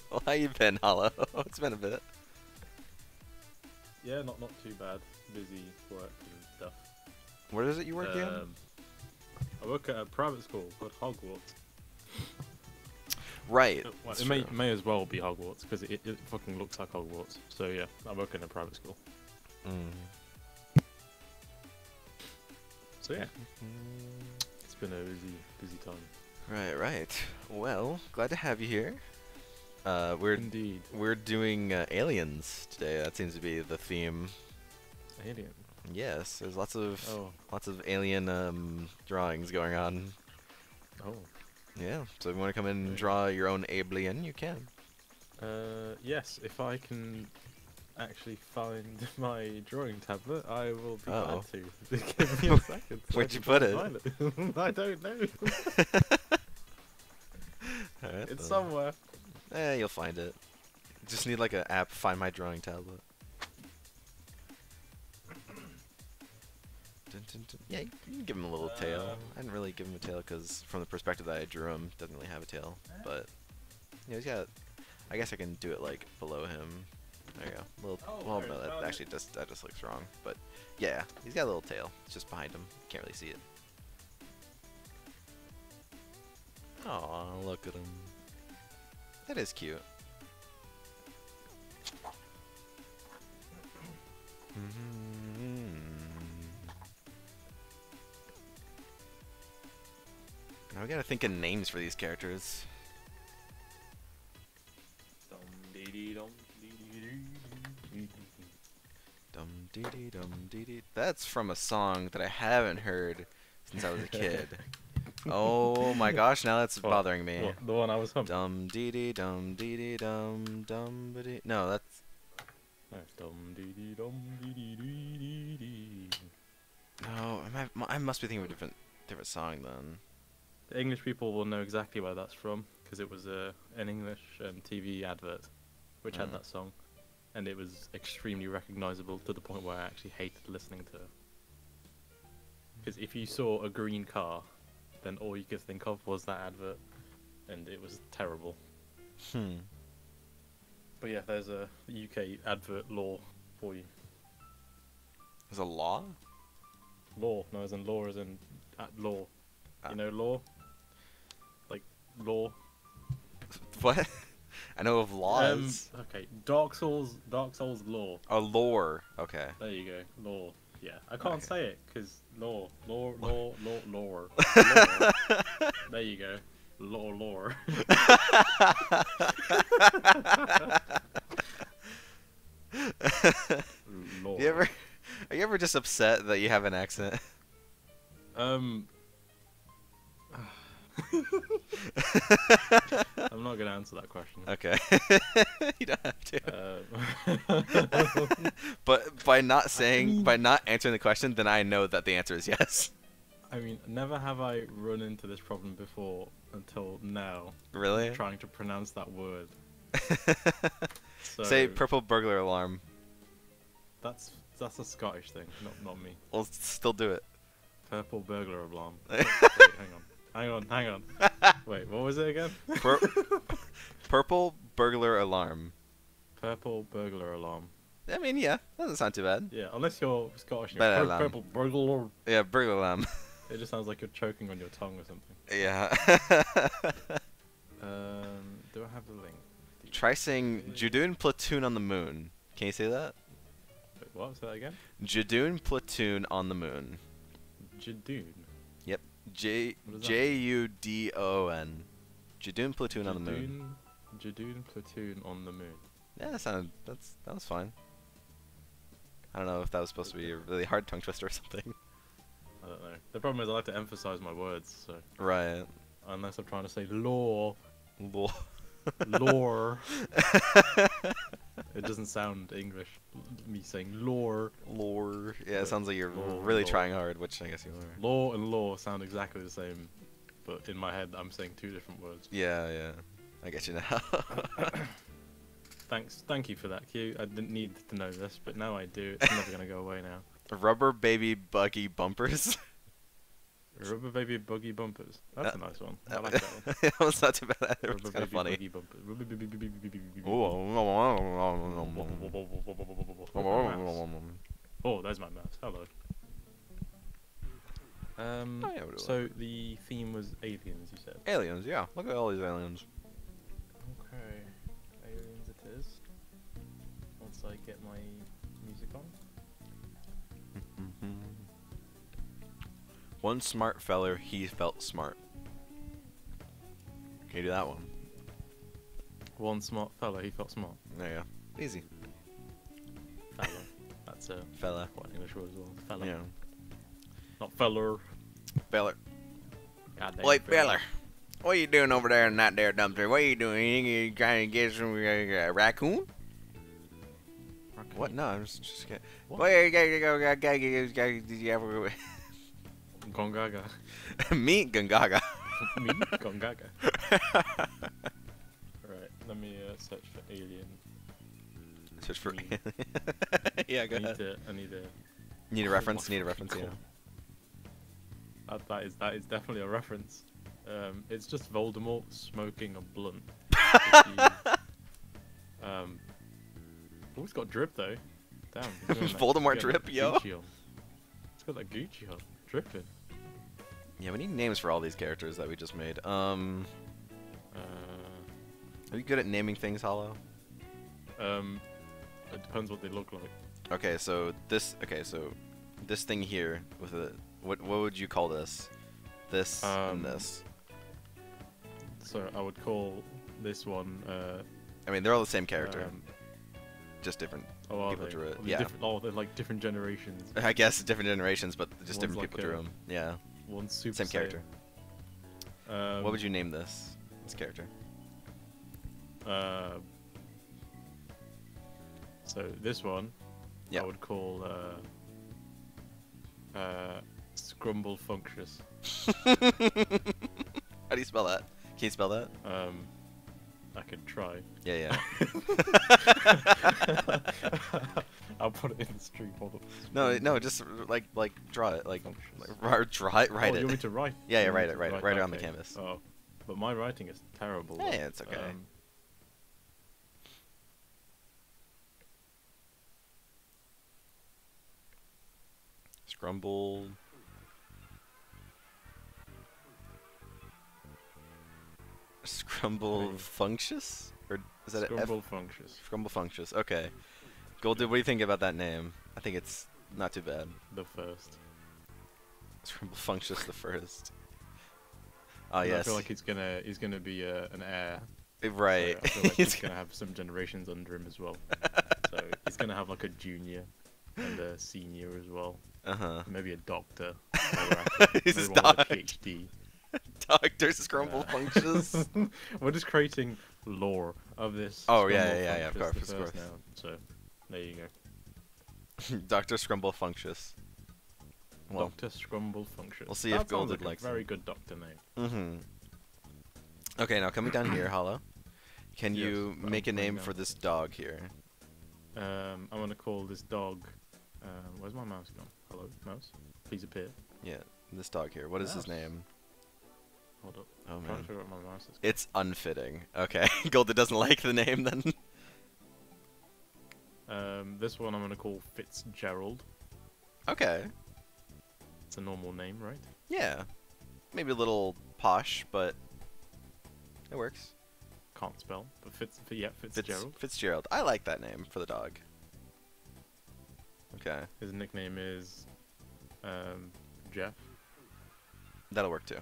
Speaker 1: Well, how you been, Hollow? It's been a bit.
Speaker 3: Yeah, not too bad. Busy work and stuff.
Speaker 1: Where is it you work in?
Speaker 3: I work at a private school called Hogwarts.
Speaker 1: Right.
Speaker 3: Well,
Speaker 1: that's
Speaker 3: it
Speaker 1: true.
Speaker 3: may as well be Hogwarts because it fucking looks like Hogwarts. So yeah, I work in a private school. So yeah, it's been a busy time.
Speaker 1: Right, right. Well, glad to have you here.
Speaker 3: Indeed.
Speaker 1: We're doing aliens today. That seems to be the theme.
Speaker 3: Alien.
Speaker 1: Yes, there's lots of
Speaker 3: Oh.
Speaker 1: alien drawings going on.
Speaker 3: Oh.
Speaker 1: Yeah. So if you want to come in and draw your own Abelian, you can.
Speaker 3: Yes, if I can actually find my drawing tablet, I will be
Speaker 1: Uh-oh.
Speaker 3: glad to. Give me a second. so I
Speaker 1: Where'd you
Speaker 3: can
Speaker 1: put
Speaker 3: find it? I don't know.
Speaker 1: Alright,
Speaker 3: It's
Speaker 1: then.
Speaker 3: somewhere.
Speaker 1: You'll find it. Just need like an app, find my drawing tablet. Dun, dun, dun. Yeah, you can give him a little tail. I didn't really give him a tail because from the perspective that I drew him, doesn't really have a tail. But yeah, he's got. I guess I can do it like below him. There you go. Little.
Speaker 3: Oh,
Speaker 1: Well,
Speaker 3: there,
Speaker 1: no,
Speaker 3: found
Speaker 1: that
Speaker 3: it.
Speaker 1: actually that just looks wrong. But yeah, he's got a little tail. It's just behind him. Can't really see it. Aw, look at him. That is cute. Now we gotta think of names for these characters. Dum dee dee dum dee dee. That's from a song that I haven't heard since I was a kid. Oh my gosh, now that's
Speaker 3: What?
Speaker 1: bothering me.
Speaker 3: What, the one I was humming?
Speaker 1: Dum dee dee dum dee dee dum dum ba dee. No, that's
Speaker 3: No, dum dee dee dum dee dee dee dee dee.
Speaker 1: no. I must be thinking of a different song then.
Speaker 3: The English people will know exactly where that's from because it was an English TV advert which had
Speaker 1: Mm.
Speaker 3: that song, and it was extremely recognizable to the point where I actually hated listening to it. Because if you saw a green car, then all you could think of was that advert, and it was terrible.
Speaker 1: Hmm.
Speaker 3: But yeah, there's a UK advert law for you.
Speaker 1: There's a law?
Speaker 3: Law, no, as in law, as in law.
Speaker 1: Ah.
Speaker 3: You know law? Like law.
Speaker 1: What? I know of laws.
Speaker 3: Okay, Dark Souls law.
Speaker 1: A lore. Okay.
Speaker 3: There you go, law. Yeah, I can't
Speaker 1: Okay.
Speaker 3: say it because law. Lore. There you go, lore. Lore.
Speaker 1: Are you ever just upset that you have an accent?
Speaker 3: I'm not gonna answer that question.
Speaker 1: Okay. You don't have to.
Speaker 3: Um,
Speaker 1: But by not saying,
Speaker 3: mean-
Speaker 1: by not answering the question, then I know that the answer is yes.
Speaker 3: I mean, never have I run into this problem before until now,
Speaker 1: Really?
Speaker 3: trying to pronounce that word. So
Speaker 1: Say purple burglar alarm.
Speaker 3: that's a Scottish thing, not me.
Speaker 1: We'll still do it.
Speaker 3: Purple burglar alarm. Wait, hang on. Wait, what was it again?
Speaker 1: Purple burglar alarm.
Speaker 3: Purple burglar alarm.
Speaker 1: I mean, yeah, doesn't sound too bad.
Speaker 3: Yeah, unless you're Scottish. And
Speaker 1: Burglar
Speaker 3: you're
Speaker 1: alarm.
Speaker 3: purple burglar.
Speaker 1: Yeah, burglar alarm.
Speaker 3: It just sounds like you're choking on your tongue or something.
Speaker 1: Yeah.
Speaker 3: Do I have the link?
Speaker 1: Try saying Judoon platoon on the moon. Can you say that?
Speaker 3: Wait, what? Say that again?
Speaker 1: Judoon platoon on the moon.
Speaker 3: Jadoon.
Speaker 1: Yep.
Speaker 3: What does that
Speaker 1: Judoon. Judoon platoon on the moon.
Speaker 3: Jadoon platoon on the moon.
Speaker 1: Yeah, that was fine. I don't know if that was supposed to be a really hard tongue twister or something.
Speaker 3: I don't know. The problem is I like to emphasize my words, so
Speaker 1: Right.
Speaker 3: unless I'm trying to say law,
Speaker 1: Lol.
Speaker 3: lore, it doesn't sound English. Me saying lore,
Speaker 1: Lore. Yeah, it
Speaker 3: But
Speaker 1: sounds like you're
Speaker 3: lore,
Speaker 1: really
Speaker 3: lore.
Speaker 1: trying hard, which I guess you are.
Speaker 3: law and law sound exactly the same, but in my head I'm saying two different words.
Speaker 1: Yeah, yeah. I get you now.
Speaker 3: Thank you for that, Q. I didn't need to know this, but now I do. It's never gonna go away now.
Speaker 1: Rubber baby buggy bumpers.
Speaker 3: Rubber baby buggy bumpers. That's
Speaker 1: That-
Speaker 3: a nice one. I like that one.
Speaker 1: That was not too bad either.
Speaker 3: Rubber
Speaker 1: It's kind of
Speaker 3: baby
Speaker 1: funny.
Speaker 3: buggy bumpers. Rubber baby buggy Oh, there's my mouse. Hello.
Speaker 1: yeah, what do
Speaker 3: So the theme was aliens, you said.
Speaker 1: Aliens, yeah. Look at all these aliens.
Speaker 3: Okay, aliens it is. Once I get my music on.
Speaker 1: One smart feller, he felt smart. Can you do that one?
Speaker 3: One smart fella, he felt smart.
Speaker 1: There you go. Easy.
Speaker 3: Fella. That's a
Speaker 1: Fella.
Speaker 3: quite an English word as well. Fella.
Speaker 1: Yeah.
Speaker 3: Not feller.
Speaker 1: Feller.
Speaker 3: Goddamn
Speaker 1: White feller.
Speaker 2: What are you doing over there in that there dumpster? What are you doing? You trying to get some raccoon?
Speaker 1: What? No, I'm just kidding.
Speaker 3: What?
Speaker 1: Where
Speaker 3: Gongaga.
Speaker 1: Meet Gungaga.
Speaker 3: Me? Gongaga. Right, let me search for alien.
Speaker 1: Search for.
Speaker 3: Me.
Speaker 1: Yeah, go ahead.
Speaker 3: I need a.
Speaker 1: Need a
Speaker 3: Oh
Speaker 1: reference.
Speaker 3: my
Speaker 1: Need a reference.
Speaker 3: fucking
Speaker 1: Yeah.
Speaker 3: That is definitely a reference. It's just Voldemort smoking a blunt. Oh, it's got drip though. Damn. he's doing that-
Speaker 1: Voldemort
Speaker 3: he's got
Speaker 1: drip,
Speaker 3: that
Speaker 1: yo.
Speaker 3: Gucci on. It's got that Gucci on, dripping.
Speaker 1: Yeah, we need names for all these characters that we just made. Are you good at naming things, Hollow?
Speaker 3: It depends what they look like.
Speaker 1: Okay, so this. Okay, so this thing here with a. What would you call this? This and this.
Speaker 3: So I would call this one.
Speaker 1: I mean, they're all the same character,
Speaker 3: Um,
Speaker 1: just different.
Speaker 3: oh, are
Speaker 1: people
Speaker 3: they?
Speaker 1: drew it,
Speaker 3: Are they
Speaker 1: yeah.
Speaker 3: Oh, they're like different generations.
Speaker 1: I guess different generations, but just
Speaker 3: One's
Speaker 1: different
Speaker 3: like
Speaker 1: people drew
Speaker 3: a-
Speaker 1: them. Yeah,
Speaker 3: One super.
Speaker 1: same character.
Speaker 3: Saiyan.
Speaker 1: What would you name this character?
Speaker 3: So this one,
Speaker 1: Yeah.
Speaker 3: I would call Scrumble Functious.
Speaker 1: How do you spell that? Can you spell that?
Speaker 3: I could try.
Speaker 1: Yeah,
Speaker 3: I'll put it in the stream. Hold up.
Speaker 1: No, no, just like draw it, like draw it,
Speaker 3: Oh,
Speaker 1: write
Speaker 3: you
Speaker 1: it.
Speaker 3: want me to write?
Speaker 1: Yeah, yeah,
Speaker 3: You want
Speaker 1: write
Speaker 3: me
Speaker 1: it,
Speaker 3: to
Speaker 1: write it on the
Speaker 3: okay.
Speaker 1: canvas.
Speaker 3: Oh, but my writing is terrible.
Speaker 1: Hey,
Speaker 3: though.
Speaker 1: it's okay. Scrumble. Scrumble
Speaker 3: Hey.
Speaker 1: Functious? Or is that an F?
Speaker 3: Scrumble Functious.
Speaker 1: Scrumble Functious. Okay. Golden, what do you think about that name? I think it's not too bad.
Speaker 3: The first.
Speaker 1: Scrumble Functious the first. Oh
Speaker 3: I
Speaker 1: yes.
Speaker 3: feel like he's gonna be an heir.
Speaker 1: Right.
Speaker 3: So I feel like he's gonna have some generations under him as well. So he's gonna have like a junior and a senior as well.
Speaker 1: Uh-huh.
Speaker 3: Maybe a doctor. Or actually,
Speaker 1: He's
Speaker 3: maybe
Speaker 1: a
Speaker 3: one with a
Speaker 1: doc.
Speaker 3: PhD.
Speaker 1: Dr. Scrumble Functious.
Speaker 3: We're just creating lore of this.
Speaker 1: Oh, yeah,
Speaker 3: Scrumble
Speaker 1: yeah, of
Speaker 3: Functious
Speaker 1: course,
Speaker 3: the
Speaker 1: of
Speaker 3: first
Speaker 1: course.
Speaker 3: Now. So there you go.
Speaker 1: Dr. Scrumble Functious. Well,
Speaker 3: Doctor Scrumble Functious.
Speaker 1: we'll see
Speaker 3: that
Speaker 1: if Gold
Speaker 3: sounds like
Speaker 1: likes
Speaker 3: a very
Speaker 1: it.
Speaker 3: good doctor name.
Speaker 1: mm-hmm. Okay, now coming down here, Hollow. Can
Speaker 3: Yes,
Speaker 1: you
Speaker 3: I'm
Speaker 1: make a
Speaker 3: coming
Speaker 1: name
Speaker 3: down.
Speaker 1: for this dog here?
Speaker 3: I'm gonna call this dog. Where's my mouse gone? Hello, mouse. Please appear.
Speaker 1: Yeah, this dog here. What is his
Speaker 3: Mouse.
Speaker 1: name?
Speaker 3: Hold up.
Speaker 1: Oh
Speaker 3: I'm trying to
Speaker 1: man.
Speaker 3: figure out my mouse is.
Speaker 1: It's unfitting. Okay, Golden doesn't like the name then.
Speaker 3: This one I'm gonna call Fitzgerald.
Speaker 1: Okay.
Speaker 3: It's a normal name, right?
Speaker 1: Yeah. Maybe a little posh, but it works.
Speaker 3: Can't spell, but Fitzgerald.
Speaker 1: Fitzgerald. I like that name for the dog. Okay,
Speaker 3: His nickname is Jeff.
Speaker 1: that'll work too.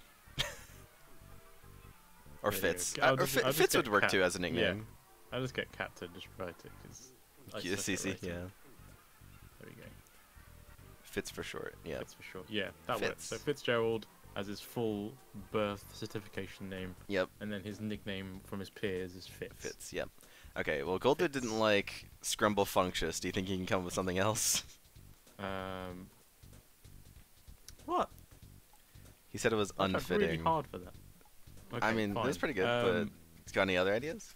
Speaker 1: Or
Speaker 3: There you
Speaker 1: Fitz.
Speaker 3: go. I'll just
Speaker 1: Fitz
Speaker 3: get
Speaker 1: would work
Speaker 3: Cat.
Speaker 1: too as a nickname.
Speaker 3: I just get Cat to just write it because.
Speaker 1: Yeah, CC, yeah.
Speaker 3: There we go.
Speaker 1: Fitz for short. Yeah.
Speaker 3: Fitz for sure. Yeah, that works.
Speaker 1: Fitz.
Speaker 3: So Fitzgerald as his full birth certification name,
Speaker 1: Yep.
Speaker 3: and then his nickname from his peers is Fitz.
Speaker 1: Fitz. Yep. Okay. Well, Golden
Speaker 3: Fitz.
Speaker 1: didn't like Scrumble Functious. Do you think he can come up with something else?
Speaker 3: What?
Speaker 1: He said it was
Speaker 3: I tried
Speaker 1: unfitting.
Speaker 3: really hard for that.
Speaker 1: I
Speaker 3: Okay,
Speaker 1: mean,
Speaker 3: fine.
Speaker 1: that's pretty good. But he's got any other ideas?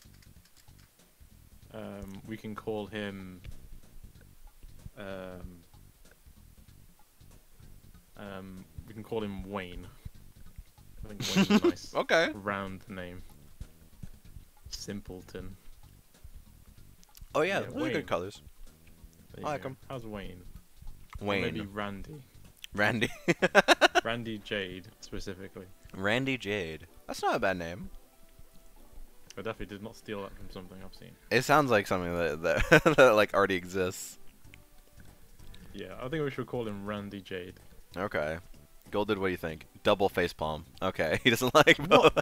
Speaker 3: We can call him. We can call him Wayne. I think Wayne's a nice
Speaker 1: Okay.
Speaker 3: round name. Simpleton.
Speaker 1: Oh yeah,
Speaker 3: Yeah,
Speaker 1: those are
Speaker 3: Wayne.
Speaker 1: good colors.
Speaker 3: There
Speaker 1: I
Speaker 3: you
Speaker 1: like
Speaker 3: go.
Speaker 1: 'em.
Speaker 3: How's Wayne? Or
Speaker 1: Wayne.
Speaker 3: maybe Randy.
Speaker 1: Randy.
Speaker 3: Randy Jade specifically.
Speaker 1: Randy Jade. That's not a bad name.
Speaker 3: I definitely did not steal that from something I've seen.
Speaker 1: It sounds like something that that like already exists.
Speaker 3: Yeah, I think we should call him Randy Jade.
Speaker 1: Okay. Golden, what do you think? Double face palm. Okay, he doesn't like
Speaker 3: What?
Speaker 1: both.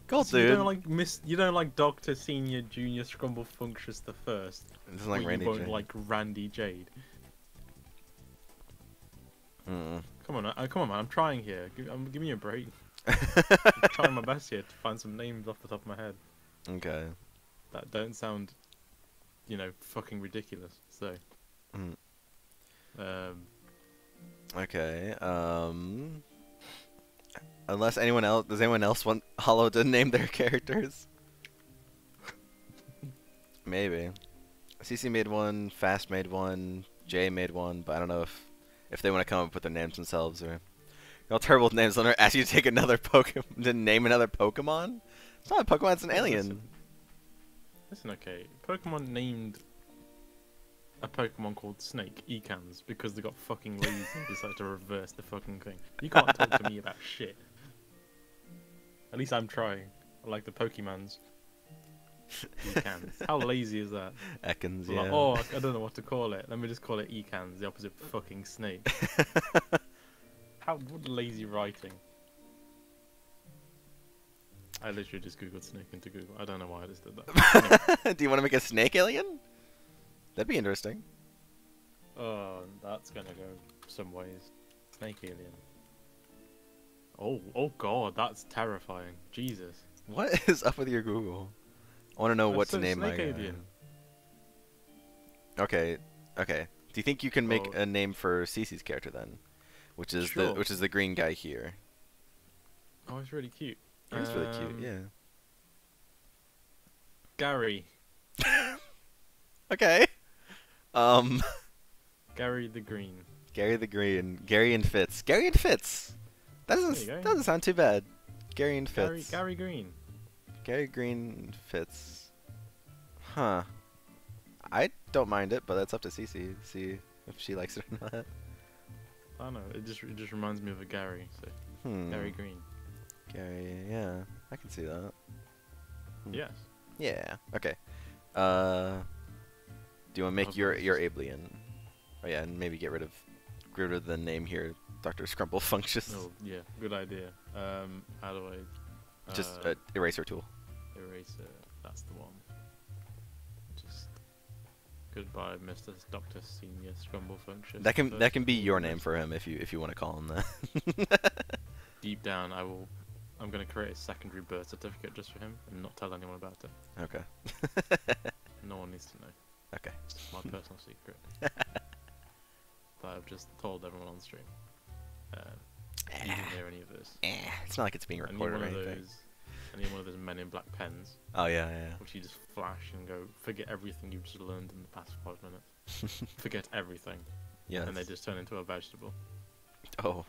Speaker 1: Gold,
Speaker 3: So you
Speaker 1: dude.
Speaker 3: don't like You don't like Doctor Senior Junior Scrumble Functious the First.
Speaker 1: Doesn't like
Speaker 3: but
Speaker 1: Randy
Speaker 3: you won't
Speaker 1: Jade.
Speaker 3: like Randy Jade.
Speaker 1: Mm.
Speaker 3: Come on, man! I'm trying here. Give me a break. I'm trying my best here to find some names off the top of my head
Speaker 1: Okay.
Speaker 3: that don't sound, fucking ridiculous. So,
Speaker 1: Mm.
Speaker 3: um,
Speaker 1: Okay. Unless anyone else, does anyone else want Hollow to name their characters? Maybe. CC made one, Fast made one, Jay made one, but I don't know if they want to come up with their names themselves or. All terrible names. They'll ask you to take another Pokemon, to name another Pokemon. It's not a Pokemon. It's an alien.
Speaker 3: Listen, okay. Pokemon named a Pokemon called Snake Ekans because they got fucking lazy and decided to reverse the fucking thing. You can't talk to me about shit. At least I'm trying. I like the Pokemons. Ekans. How lazy is that?
Speaker 1: Ekans,
Speaker 3: Like,
Speaker 1: yeah.
Speaker 3: oh, I don't know what to call it. Let me just call it Ekans, the opposite of fucking snake. What lazy writing. I literally just googled snake into Google. I don't know why I just did that. Anyway.
Speaker 1: Do you want to make a snake alien? That'd be interesting.
Speaker 3: Oh, that's gonna go some ways. Snake alien. Oh god, that's terrifying. Jesus.
Speaker 1: What is up with your Google? I want to know
Speaker 3: I
Speaker 1: what to
Speaker 3: said
Speaker 1: name my
Speaker 3: snake
Speaker 1: guy.
Speaker 3: alien.
Speaker 1: Okay, okay. Do you think you can make
Speaker 3: Oh.
Speaker 1: a name for Cece's character then? Which is
Speaker 3: Sure.
Speaker 1: the green guy here.
Speaker 3: Oh, it's really cute.
Speaker 1: He's really cute, yeah.
Speaker 3: Gary.
Speaker 1: Okay.
Speaker 3: Gary the Green.
Speaker 1: Gary the Green. Gary and Fitz. Gary and Fitz. That
Speaker 3: There you
Speaker 1: doesn't
Speaker 3: go.
Speaker 1: doesn't sound too bad. Gary and Fitz.
Speaker 3: Gary Green.
Speaker 1: Gary Green Fitz. Huh. I don't mind it, but that's up to Cece. See if she likes it or not.
Speaker 3: I don't know. It just reminds me of a Gary. So
Speaker 1: Hmm.
Speaker 3: Gary Green.
Speaker 1: Gary, yeah. I can see that. Hmm.
Speaker 3: Yes.
Speaker 1: Yeah. Okay. Do you want to make
Speaker 3: I'll
Speaker 1: your
Speaker 3: just-
Speaker 1: Ablean? Oh yeah, and maybe get rid of the name here, Dr. Scrumplefunctious.
Speaker 3: Oh yeah, good idea. How do I?
Speaker 1: Just an eraser tool.
Speaker 3: Eraser. That's the one. Just goodbye, Mr. Doctor Senior Scrumblefunctious.
Speaker 1: That can be your name for him if you want to call him that.
Speaker 3: Deep down, I'm gonna create a secondary birth certificate just for him and not tell anyone about it.
Speaker 1: Okay.
Speaker 3: No one needs to know.
Speaker 1: Okay.
Speaker 3: It's my personal secret. That I've just told everyone on stream. You didn't hear any of this.
Speaker 1: It's not like it's being
Speaker 3: I need
Speaker 1: recorded
Speaker 3: one
Speaker 1: or
Speaker 3: of
Speaker 1: anything.
Speaker 3: those. I need one of those Men in Black pens,
Speaker 1: Oh yeah, yeah.
Speaker 3: which you just flash and go, forget everything you've just learned in the past 5 minutes. Forget everything,
Speaker 1: Yes.
Speaker 3: and they just turn into a vegetable.
Speaker 1: Oh,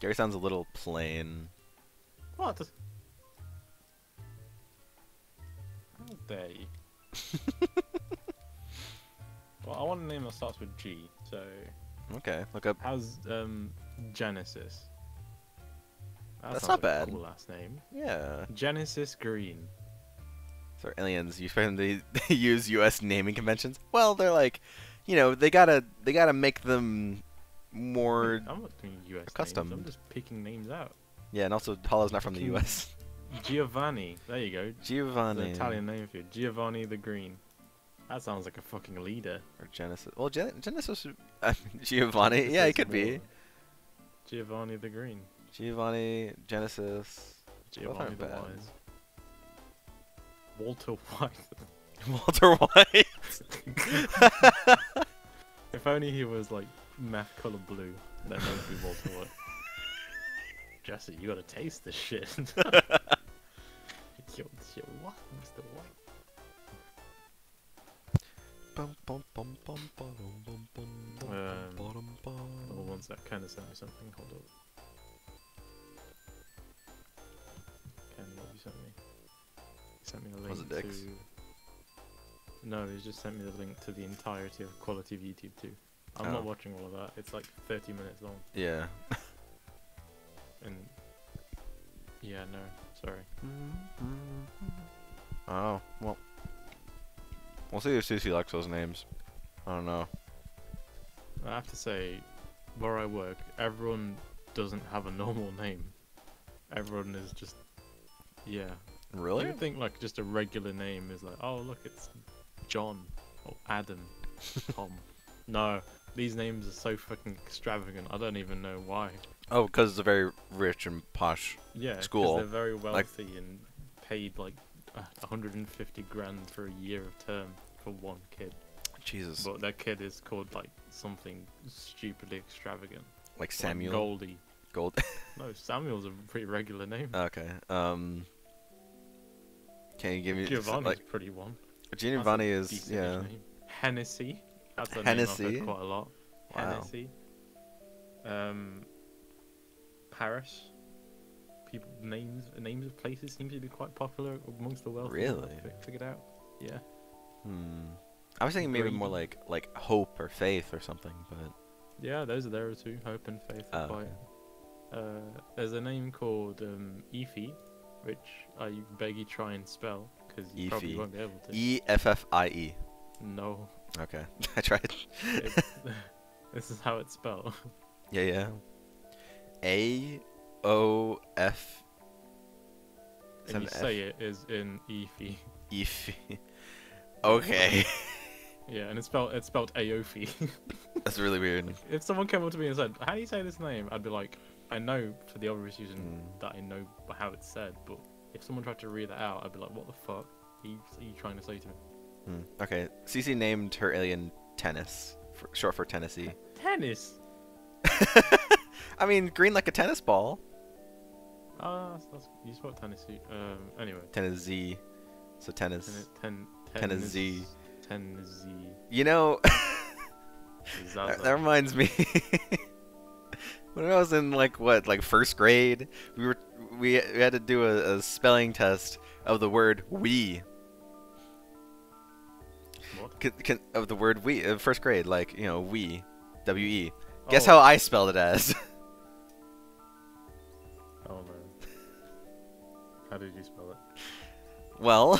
Speaker 1: Gary sounds a little plain.
Speaker 3: What? How dare you? Well, I want a name that starts with G. So,
Speaker 1: Okay, look up.
Speaker 3: how's Genesis? That
Speaker 1: That's
Speaker 3: sounds
Speaker 1: not
Speaker 3: like a
Speaker 1: bad.
Speaker 3: cool last name.
Speaker 1: Yeah.
Speaker 3: Genesis Green.
Speaker 1: So aliens, you expect them to use U.S. naming conventions? Well, they're like, they gotta make them more.
Speaker 3: I'm not doing US names.
Speaker 1: accustomed.
Speaker 3: I'm just picking names out.
Speaker 1: Yeah, and also Hollow's not from the
Speaker 3: Fucking
Speaker 1: U.S.
Speaker 3: Giovanni. There you go. It's
Speaker 1: Giovanni
Speaker 3: an Italian name for you. Giovanni the Green. That sounds like a fucking leader.
Speaker 1: or Genesis. Well, Genesis. Giovanni. Yeah,
Speaker 3: This
Speaker 1: it could
Speaker 3: is
Speaker 1: be.
Speaker 3: more- Giovanni the Green.
Speaker 1: Giovanni, Genesis.
Speaker 3: Giovanni
Speaker 1: aren't
Speaker 3: the
Speaker 1: bad.
Speaker 3: Wise. Walter White.
Speaker 1: Walter White.
Speaker 3: If only he was like meth color blue, then that would be Walter White. Jesse, you gotta taste this shit. yo, what, Mr. White?
Speaker 1: Bum, bum, bum, bum, bum, bum, bum, bum, bum, bum.
Speaker 3: Oh, one sec, Ken sent me something. Hold up. Ken, what have you sent me? He sent me the link
Speaker 1: Was it Dix?
Speaker 3: to. No, he just sent me the link to the entirety of Quality of YouTube 2. I'm
Speaker 1: Oh.
Speaker 3: not watching all of that. It's like 30 minutes long.
Speaker 1: Yeah.
Speaker 3: And yeah, no, sorry.
Speaker 1: Oh, well. We'll see if Susie likes those names. I don't know.
Speaker 3: I have to say, where I work, everyone doesn't have a normal name. Everyone is just, yeah.
Speaker 1: Really?
Speaker 3: You would think like just a regular name is like, oh look, it's John or Adam, Tom. No, these names are so fucking extravagant. I don't even know why.
Speaker 1: Oh, because it's a very rich and posh.
Speaker 3: Yeah, 'cause
Speaker 1: School.
Speaker 3: they're very
Speaker 1: Like-
Speaker 3: wealthy and paid like 150 grand for a year of term for one kid.
Speaker 1: Jesus.
Speaker 3: But that kid is called like something stupidly extravagant.
Speaker 1: Like
Speaker 3: Like
Speaker 1: Samuel
Speaker 3: Goldie.
Speaker 1: Gold.
Speaker 3: No, Samuel's a pretty regular name.
Speaker 1: Okay. Can you give me
Speaker 3: Giovanni's
Speaker 1: like
Speaker 3: pretty one.
Speaker 1: Giovanni
Speaker 3: That's a
Speaker 1: is
Speaker 3: decent-ish name. Hennessy. That's a name I've
Speaker 1: Hennessy?
Speaker 3: heard quite a lot.
Speaker 1: Wow.
Speaker 3: Hennessy. Paris. People names of places seem to be quite popular amongst the wealthy.
Speaker 1: Really?
Speaker 3: Figured out. Yeah.
Speaker 1: I was thinking maybe more
Speaker 3: Grady.
Speaker 1: like hope or faith or something, but
Speaker 3: Yeah, those are there too. Hope and faith are
Speaker 1: Oh,
Speaker 3: quite. There's a name called Efi, which I beg you try and spell because you probably
Speaker 1: Efi.
Speaker 3: won't be able to.
Speaker 1: EFFIE.
Speaker 3: No,
Speaker 1: Okay, I tried.
Speaker 3: it's, this is how it's spelled.
Speaker 1: Yeah, yeah. AOF.
Speaker 3: And you say it is in Efi.
Speaker 1: If. Okay,
Speaker 3: Yeah, and it's spelled Aofi.
Speaker 1: that's really weird.
Speaker 3: If someone came up to me and said, "How do you say this name?" I'd be like, "I know for the obvious reason that I know how it's said." But if someone tried to read that out, I'd be like, "What the fuck are you trying to say to me?"
Speaker 1: Okay, Cece named her alien Tennis, short for Tennessee.
Speaker 3: Tennis.
Speaker 1: I mean, green like a tennis ball.
Speaker 3: That's you spelled Tennessee. Anyway.
Speaker 1: Tennessee. So tennis.
Speaker 3: Tennessee.
Speaker 1: You know,
Speaker 3: Zaza.
Speaker 1: that reminds me. When I was in like first grade, we had to do a spelling test of the word we.
Speaker 3: What?
Speaker 1: Of the word we, first grade, like we, we. Guess
Speaker 3: Oh.
Speaker 1: how I spelled it as?
Speaker 3: Oh no. How did you spell it?
Speaker 1: Well,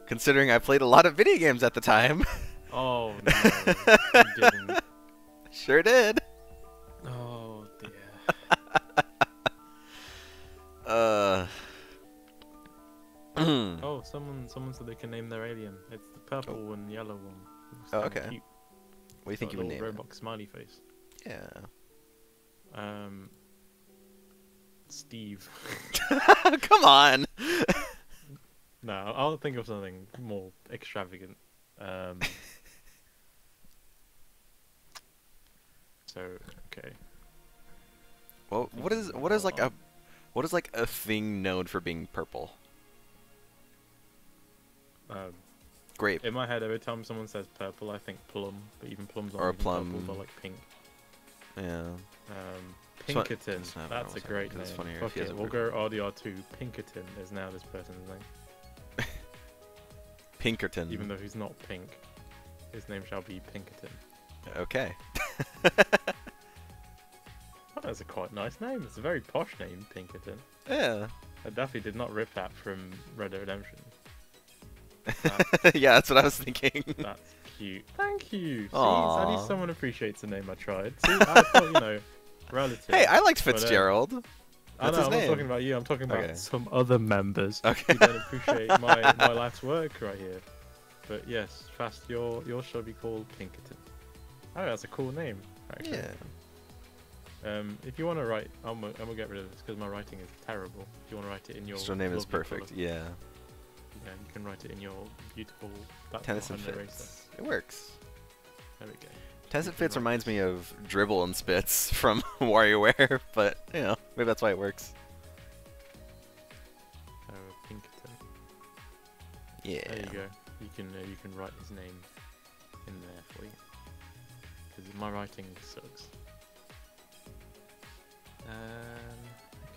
Speaker 1: considering I played a lot of video games at the time,
Speaker 3: Oh no. You didn't.
Speaker 1: sure did.
Speaker 3: Oh dear. Oh, someone said they can name their alien. It's the purple and yellow one. It's
Speaker 1: Oh,
Speaker 3: kinda
Speaker 1: okay.
Speaker 3: Cute.
Speaker 1: What do you think
Speaker 3: Got
Speaker 1: you
Speaker 3: a
Speaker 1: would
Speaker 3: little
Speaker 1: name it?
Speaker 3: Roblox smiley face.
Speaker 1: Yeah.
Speaker 3: Steve.
Speaker 1: Come on.
Speaker 3: No, I'll think of something more extravagant. So okay.
Speaker 1: Well, what is like a thing known for being purple? Grape.
Speaker 3: In my head, every time someone says purple, I think plum, but even plums
Speaker 1: Or
Speaker 3: aren't even
Speaker 1: plum.
Speaker 3: purple, they're like pink.
Speaker 1: Yeah.
Speaker 3: Pinkerton,
Speaker 1: it's not
Speaker 3: that's a
Speaker 1: Ronald
Speaker 3: great
Speaker 1: Reagan, it's
Speaker 3: name.
Speaker 1: funnier if
Speaker 3: Fuck
Speaker 1: he has
Speaker 3: it,
Speaker 1: a
Speaker 3: we'll go RDR2. Pinkerton is now this person's name.
Speaker 1: Pinkerton.
Speaker 3: Even though he's not pink, his name shall be Pinkerton.
Speaker 1: Okay.
Speaker 3: Oh, that's a quite nice name. It's a very posh name, Pinkerton.
Speaker 1: Yeah.
Speaker 3: Duffy did not rip that from Red Dead Redemption.
Speaker 1: Yeah, that's what I was thinking.
Speaker 3: That's cute. Thank you. See,
Speaker 1: Aw.
Speaker 3: at least someone appreciates the name I tried. See, I thought, relative.
Speaker 1: Hey, I liked
Speaker 3: But,
Speaker 1: Fitzgerald.
Speaker 3: I
Speaker 1: That's
Speaker 3: know,
Speaker 1: his
Speaker 3: I'm
Speaker 1: name.
Speaker 3: not talking about you. I'm talking about
Speaker 1: Okay.
Speaker 3: some other members
Speaker 1: Okay.
Speaker 3: who don't appreciate my life's work right here. But yes, Fast, your shall be called Pinkerton. Oh, that's a cool name. Actually.
Speaker 1: Yeah.
Speaker 3: If you want to write, I'm gonna get rid of this because my writing is terrible. If you want to write it in your
Speaker 1: Your name is
Speaker 3: lovely
Speaker 1: perfect.
Speaker 3: colour,
Speaker 1: Yeah.
Speaker 3: yeah, you can write it in your beautiful. That's
Speaker 1: Tennyson
Speaker 3: not an eraser.
Speaker 1: Fitz. It works.
Speaker 3: There we go.
Speaker 1: Tennyson
Speaker 3: can
Speaker 1: Fitz
Speaker 3: write
Speaker 1: reminds
Speaker 3: this.
Speaker 1: me of Dribble and Spitz from WarioWare, but maybe that's why it works.
Speaker 3: Oh, Pinkerton.
Speaker 1: Yeah.
Speaker 3: There you go. You can write his name in there for you. Because my writing sucks.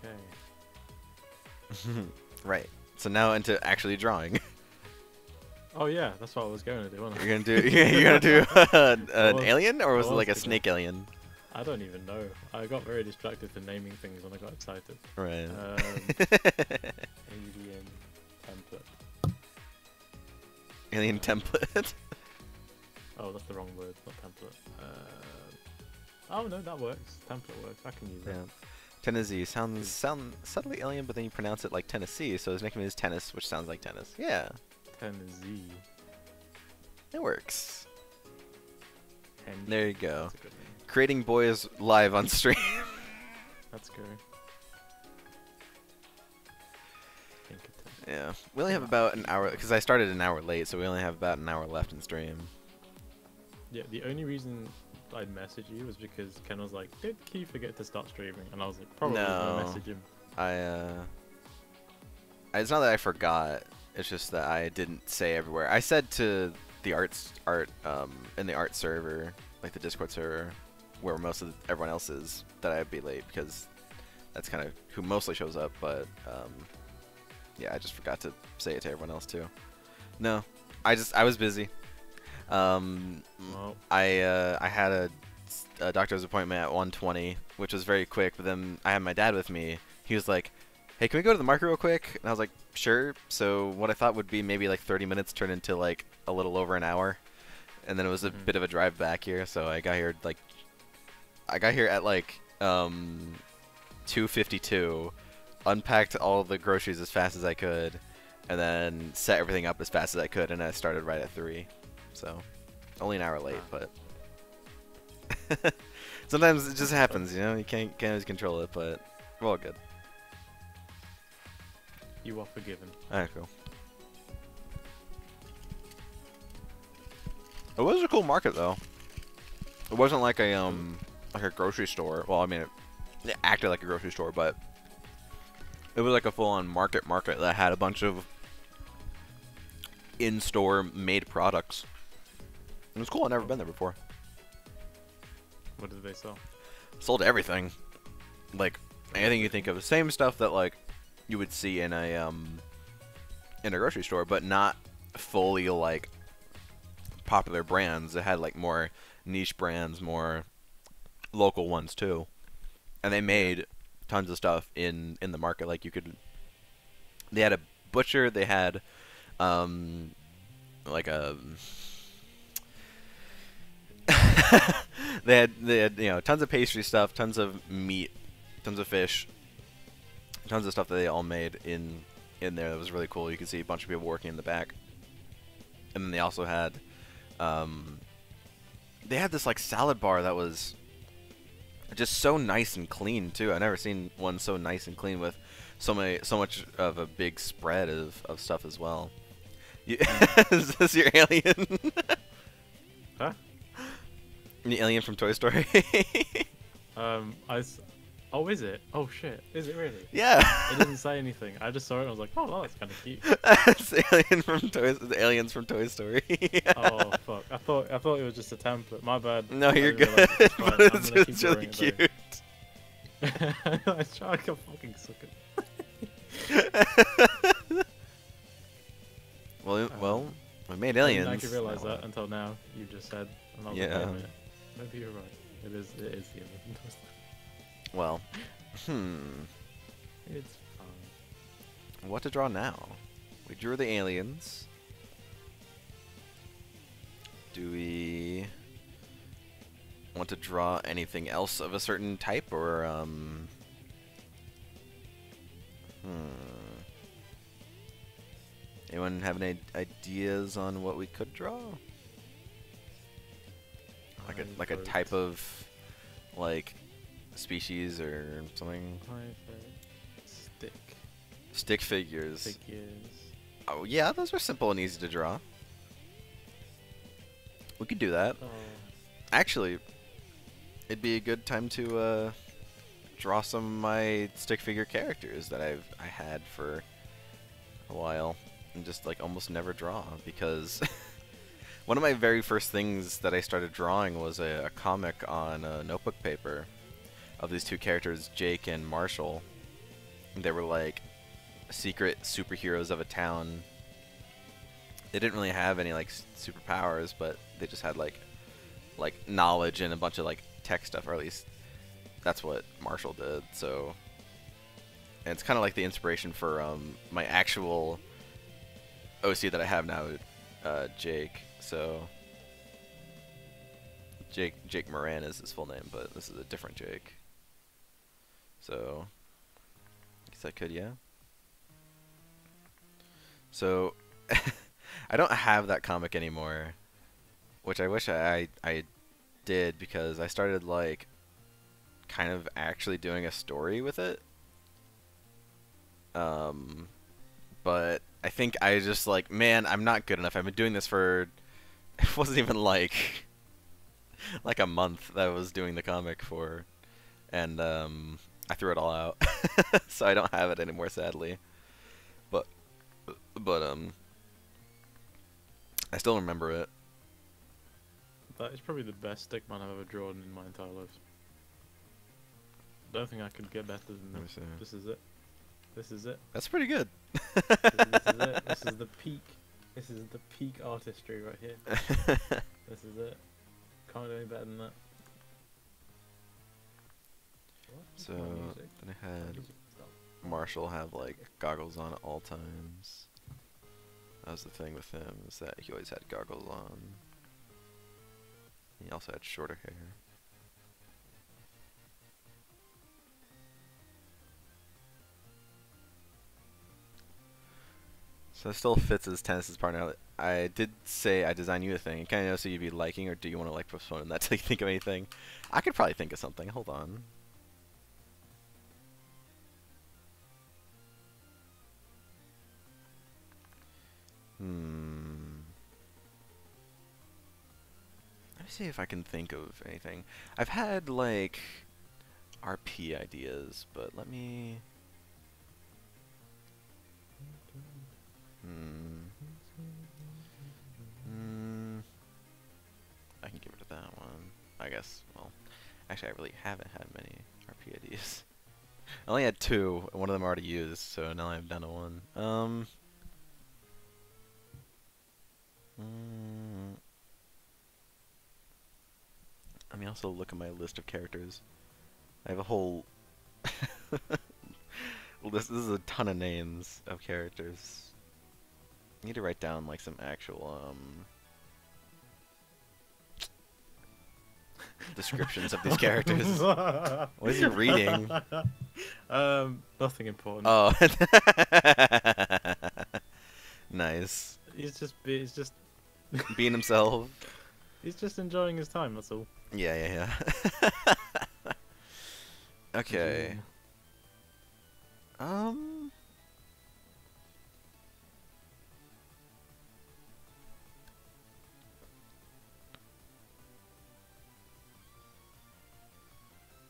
Speaker 3: Okay.
Speaker 1: Right. So now into actually drawing.
Speaker 3: Oh yeah, that's what I was going to do. Wasn't I?
Speaker 1: You're gonna do an
Speaker 3: was-
Speaker 1: alien, or was
Speaker 3: I
Speaker 1: it like a
Speaker 3: was gonna-
Speaker 1: snake alien?
Speaker 3: I don't even know. I got very distracted to naming things when I got excited.
Speaker 1: Right.
Speaker 3: Alien template.
Speaker 1: Alien template.
Speaker 3: Oh, that's the wrong word. Not template. Oh no, that works. Template works. I can use
Speaker 1: Yeah.
Speaker 3: that.
Speaker 1: Tennessee sound subtly alien, but then you pronounce it like Tennessee, so his nickname is Tennis, which sounds like tennis. Yeah,
Speaker 3: Tennessee.
Speaker 1: it works.
Speaker 3: Henge.
Speaker 1: There you go.
Speaker 3: That's a good name.
Speaker 1: Creating boys live on stream.
Speaker 3: That's scary. Pinkerton.
Speaker 1: Yeah, we only have about an hour because I started an hour late, so we only have about an hour left in stream.
Speaker 3: Yeah, the only reason I'd message you was because Ken was like, "Did Keith forget to start streaming?" And I was like, "Probably."
Speaker 1: No.
Speaker 3: Gonna message him.
Speaker 1: It's not that I forgot. It's just that I didn't say everywhere. I said to the in the art server, like the Discord server, where most of everyone else is, that I'd be late because that's kind of who mostly shows up. But yeah, I just forgot to say it to everyone else too. No, I was busy.
Speaker 3: Well,
Speaker 1: I had a doctor's appointment at 1:20, which was very quick. But then I had my dad with me. He was like, "Hey, can we go to the market real quick?" And I was like, "Sure." So what I thought would be maybe like 30 minutes turned into like a little over an hour, and then it was a bit of a drive back here. So I got here at like 2:52, unpacked all the groceries as fast as I could, and then set everything up as fast as I could, and I started right at 3. So only an hour late, but sometimes it just happens, you know. You can't always control it, but we're all good.
Speaker 3: you are forgiven.
Speaker 1: Alright, cool. It was a cool market though. It wasn't like a grocery store. Well, I mean, it acted like a grocery store, but it was like a full-on market that had a bunch of in-store made products. It was cool. I've never been there before.
Speaker 3: What did they sell?
Speaker 1: Sold everything, like anything you think of. Same stuff that like you would see in a grocery store, but not fully like popular brands. It had like more niche brands, more local ones too, and they made tons of stuff in the market. Like they had a butcher, they had like a they had you know, tons of pastry stuff, tons of meat, tons of fish, tons of stuff that they all made in there. That was really cool. You could see a bunch of people working in the back, and then they also had they had this like salad bar that was just so nice and clean too. I never seen one so nice and clean with so much of a big spread of stuff as well. Is this your alien?
Speaker 3: Huh?
Speaker 1: The alien from Toy Story?
Speaker 3: Oh, is it? Oh shit, is it really?
Speaker 1: Yeah.
Speaker 3: It didn't say anything. I just saw it and I was like, oh, well, that's kind of cute.
Speaker 1: It's the aliens from Toy Story.
Speaker 3: Oh fuck! I thought it was just a template. My bad.
Speaker 1: No,
Speaker 3: I
Speaker 1: you're
Speaker 3: didn't
Speaker 1: good.
Speaker 3: realise it was
Speaker 1: But
Speaker 3: fine. I'm gonna keep
Speaker 1: it's really
Speaker 3: drawing
Speaker 1: cute.
Speaker 3: it, though. I try like a fucking sucker.
Speaker 1: Well, we made
Speaker 3: I
Speaker 1: aliens.
Speaker 3: didn't actually realize
Speaker 1: now.
Speaker 3: that until now. You just said, and I was
Speaker 1: Yeah.
Speaker 3: like, wait a minute. Maybe you're right. It is the alien.
Speaker 1: Well,
Speaker 3: It's fine.
Speaker 1: what to draw now? We drew the aliens. Do we want to draw anything else of a certain type, or Anyone have any ideas on what we could draw? Like a type of like species or something. Stick figures.
Speaker 3: Figures.
Speaker 1: Oh yeah, those are simple and easy to draw. We could do that.
Speaker 3: Oh.
Speaker 1: Actually, it'd be a good time to draw some of my stick figure characters that I had for a while and just like almost never draw, because one of my very first things that I started drawing was a comic on notebook paper of these two characters, Jake and Marshall. They were like secret superheroes of a town. They didn't really have any like superpowers, but they just had like knowledge and a bunch of like tech stuff, or at least that's what Marshall did. So, and it's kind of like the inspiration for my actual OC that I have now, Jake. So Jake Moran is his full name, but this is a different Jake. So I guess I could, yeah. So I don't have that comic anymore, which I wish I did because I started like kind of actually doing a story with it. But I think I just like, man, I'm not good enough. I've been doing this for it wasn't even like a month that I was doing the comic for, and I threw it all out. So I don't have it anymore, sadly. But I still remember it.
Speaker 3: That is probably the best Stickman I've ever drawn in my entire life. Don't think I could get better than
Speaker 1: Let me
Speaker 3: this.
Speaker 1: see.
Speaker 3: This is it. This is it.
Speaker 1: That's pretty good.
Speaker 3: This is it. This is the peak. This is the peak artistry right here. This is it. Can't do any better than that. What?
Speaker 1: So
Speaker 3: My music.
Speaker 1: then I
Speaker 3: My
Speaker 1: had
Speaker 3: music stuff.
Speaker 1: Marshall have like goggles on at all times. That was the thing with him, is that he always had goggles on. He also had shorter hair. So it still fits as Tennis's partner. I did say I designed you a thing. Kind of know so you'd be liking, or do you want to like postpone that till you think of anything? I could probably think of something. Hold on. Let me see if I can think of anything. I've had like RP ideas, but let me. I can give it to that one. I guess. Well, actually, I really haven't had many RP ideas. I only had 2, and one of them I already used, so now I'm down to 1. Let me also look at my list of characters. I have a whole list. This is a ton of names of characters. I need to write down like some actual descriptions of these characters. What is he reading?
Speaker 3: Nothing important.
Speaker 1: Oh. Nice.
Speaker 3: He's just
Speaker 1: Being himself.
Speaker 3: he's just enjoying his time. That's all.
Speaker 1: Yeah. Okay.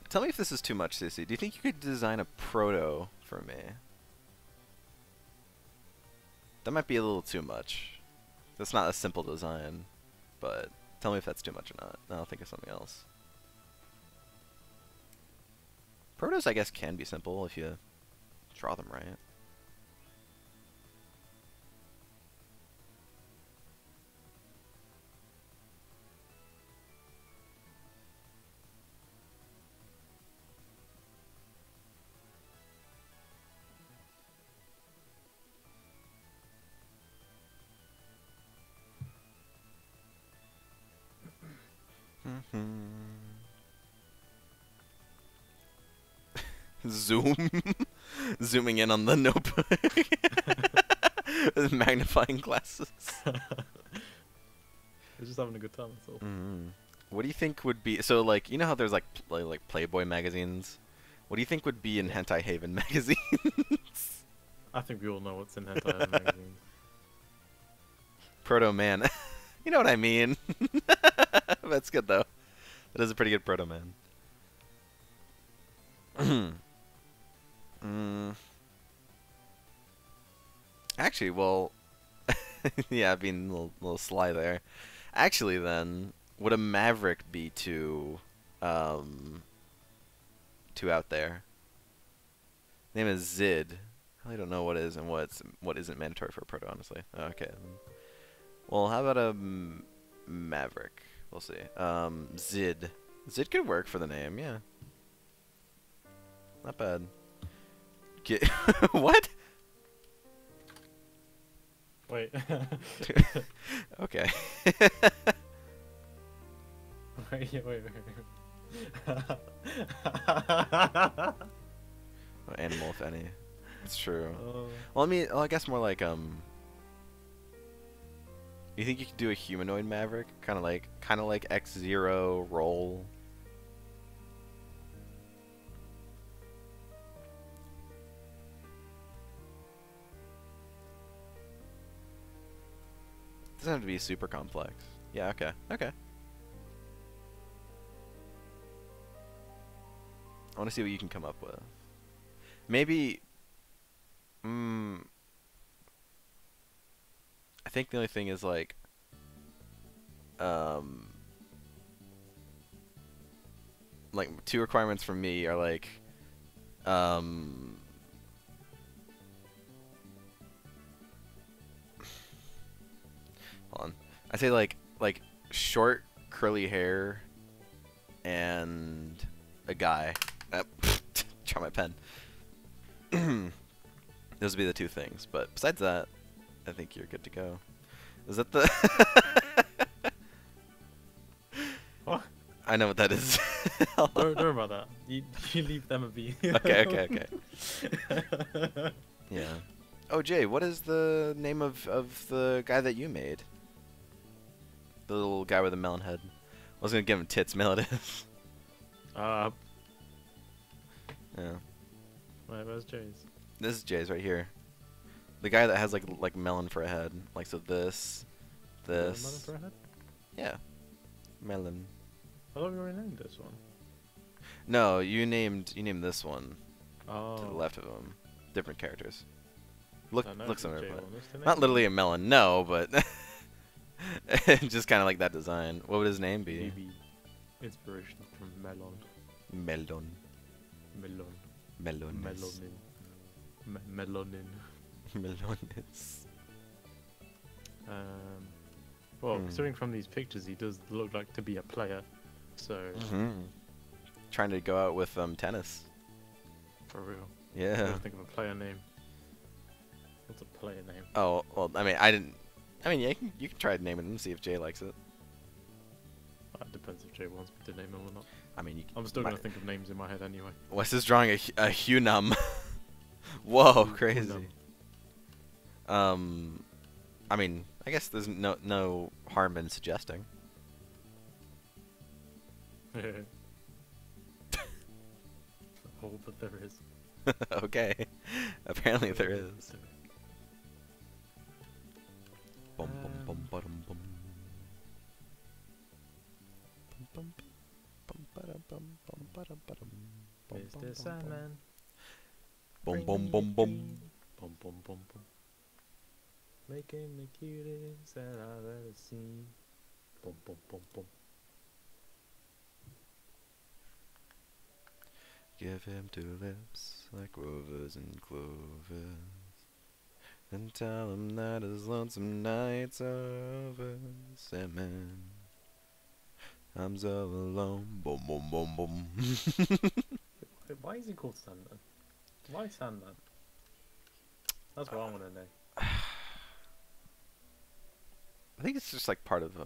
Speaker 1: Tell me if this is too much, Sissy. Do you think you could design a proto for me? That might be a little too much. That's not a simple design, but tell me if that's too much or not. Then I'll think of something else. Protos, I guess, can be simple if you draw them right. Zoom. Zooming in on the notebook. With magnifying glasses.
Speaker 3: He's just having a good time. That's all.
Speaker 1: What do you think would be... So, like, you know how there's, like Playboy magazines? What do you think would be in Hentai Haven magazines?
Speaker 3: I think we all know what's in Hentai magazines.
Speaker 1: Proto Man. You know what I mean. That's good, though. That is a pretty good Proto Man. Actually, well... yeah, being a little sly there. Actually, then, would a Maverick be too out there? Name is Zid. I really don't know what is and what isn't mandatory for a proto, honestly. Okay. Well, how about a Maverick? We'll see. Zid. Zid could work for the name, yeah. Not bad. Get what?
Speaker 3: Wait.
Speaker 1: Okay.
Speaker 3: wait.
Speaker 1: What animal, if any? It's true. Well, I mean, I guess more like You think you could do a humanoid Maverick, kind of like X-Zero Roll? Doesn't have to be super complex. Yeah. Okay. Okay. I want to see what you can come up with. Maybe. I think the only thing is like. Like 2 requirements from me are like. Hold on. I say like short curly hair and a guy. Try my pen. Those would be the 2 things, but besides that, I think you're good to go. Is that the?
Speaker 3: What?
Speaker 1: I know what that is.
Speaker 3: Don't worry about that. You leave them a be.
Speaker 1: Okay. Yeah. Oh, Jay, what is the name of the guy that you made? The little guy with the melon head. I was gonna give him tits. Mail it is.
Speaker 3: Yeah. Where's Jay's?
Speaker 1: This is Jay's right here. The guy that has like melon for a head. Like so this.
Speaker 3: Melon for a head?
Speaker 1: Yeah. Melon.
Speaker 3: I thought we already named this one.
Speaker 1: No, you named this one
Speaker 3: Oh.
Speaker 1: to the left of him. Different characters. Look similar,
Speaker 3: Jay
Speaker 1: but
Speaker 3: one. What's the
Speaker 1: not
Speaker 3: name?
Speaker 1: literally a melon. No, but just kind of like that design. What would his name be?
Speaker 3: Maybe inspiration from Melon.
Speaker 1: Melon.
Speaker 3: Melon.
Speaker 1: Melonis.
Speaker 3: Melonin.
Speaker 1: Melonis.
Speaker 3: Well, considering from these pictures, he does look like to be a player. So,
Speaker 1: Trying to go out with tennis.
Speaker 3: for real. I
Speaker 1: Yeah.
Speaker 3: don't think of a player name. What's a player name?
Speaker 1: Oh well, I mean, yeah, you can try naming them and see if Jay likes it.
Speaker 3: It depends if Jay wants me to name him or not.
Speaker 1: I mean,
Speaker 3: I'm still gonna think of names in my head anyway.
Speaker 1: Wes is drawing a Hunum. Whoa, crazy.
Speaker 3: Hunum.
Speaker 1: I mean, I guess there's no harm in suggesting.
Speaker 3: Oh, but there is.
Speaker 1: Okay. Apparently there is. Bum bum bum ba-dum bum. Bum bum bum ba-dum bum bum ba-dum ba-dum. Bum
Speaker 3: Mr.
Speaker 1: bum bum
Speaker 3: Sandman.
Speaker 1: bum
Speaker 3: bring
Speaker 1: bum
Speaker 3: me
Speaker 1: bum
Speaker 3: a
Speaker 1: bum.
Speaker 3: dream. Bum bum bum bum. Making the cutest that I've ever seen. Bum bum bum bum.
Speaker 1: Give him 2 lips like rovers and clovers, and tell him that his lonesome nights are over. Sandman, I'm so alone. Boom, boom, boom, boom.
Speaker 3: Wait, why is he called Sandman? Why Sandman? That's what I want to know.
Speaker 1: I think it's just like part of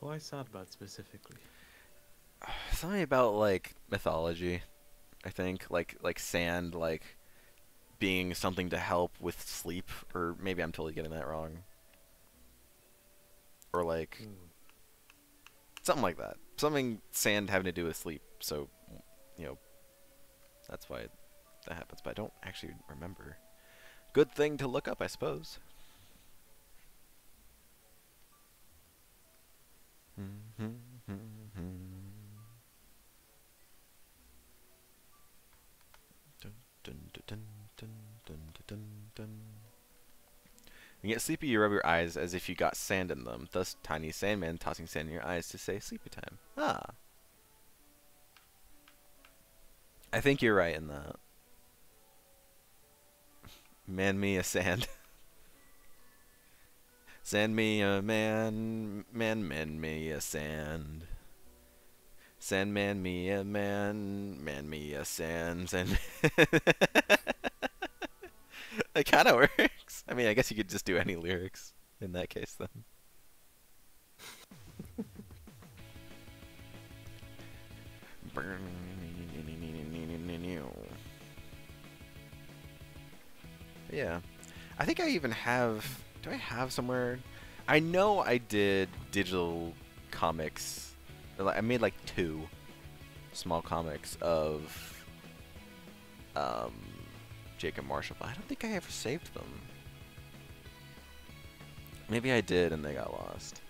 Speaker 3: Why Sandman specifically?
Speaker 1: something about like mythology. I think like sand being something to help with sleep, or maybe I'm totally getting that wrong. Or like something like that. Something sand having to do with sleep. So, that's why that happens. But I don't actually remember. Good thing to look up, I suppose. When you get sleepy, you rub your eyes as if you got sand in them. Thus, tiny Sandman tossing sand in your eyes to say sleepy time. Ah. I think you're right in that. Man me a sand. Sand me a man me a sand. Sandman me a man me a sand. That kind of works. I mean, I guess you could just do any lyrics in that case then. Yeah. I think I even have Do I have somewhere? I know I did digital comics. I made like 2 small comics of Jake and Marshall, but I don't think I ever saved them. Maybe I did and they got lost.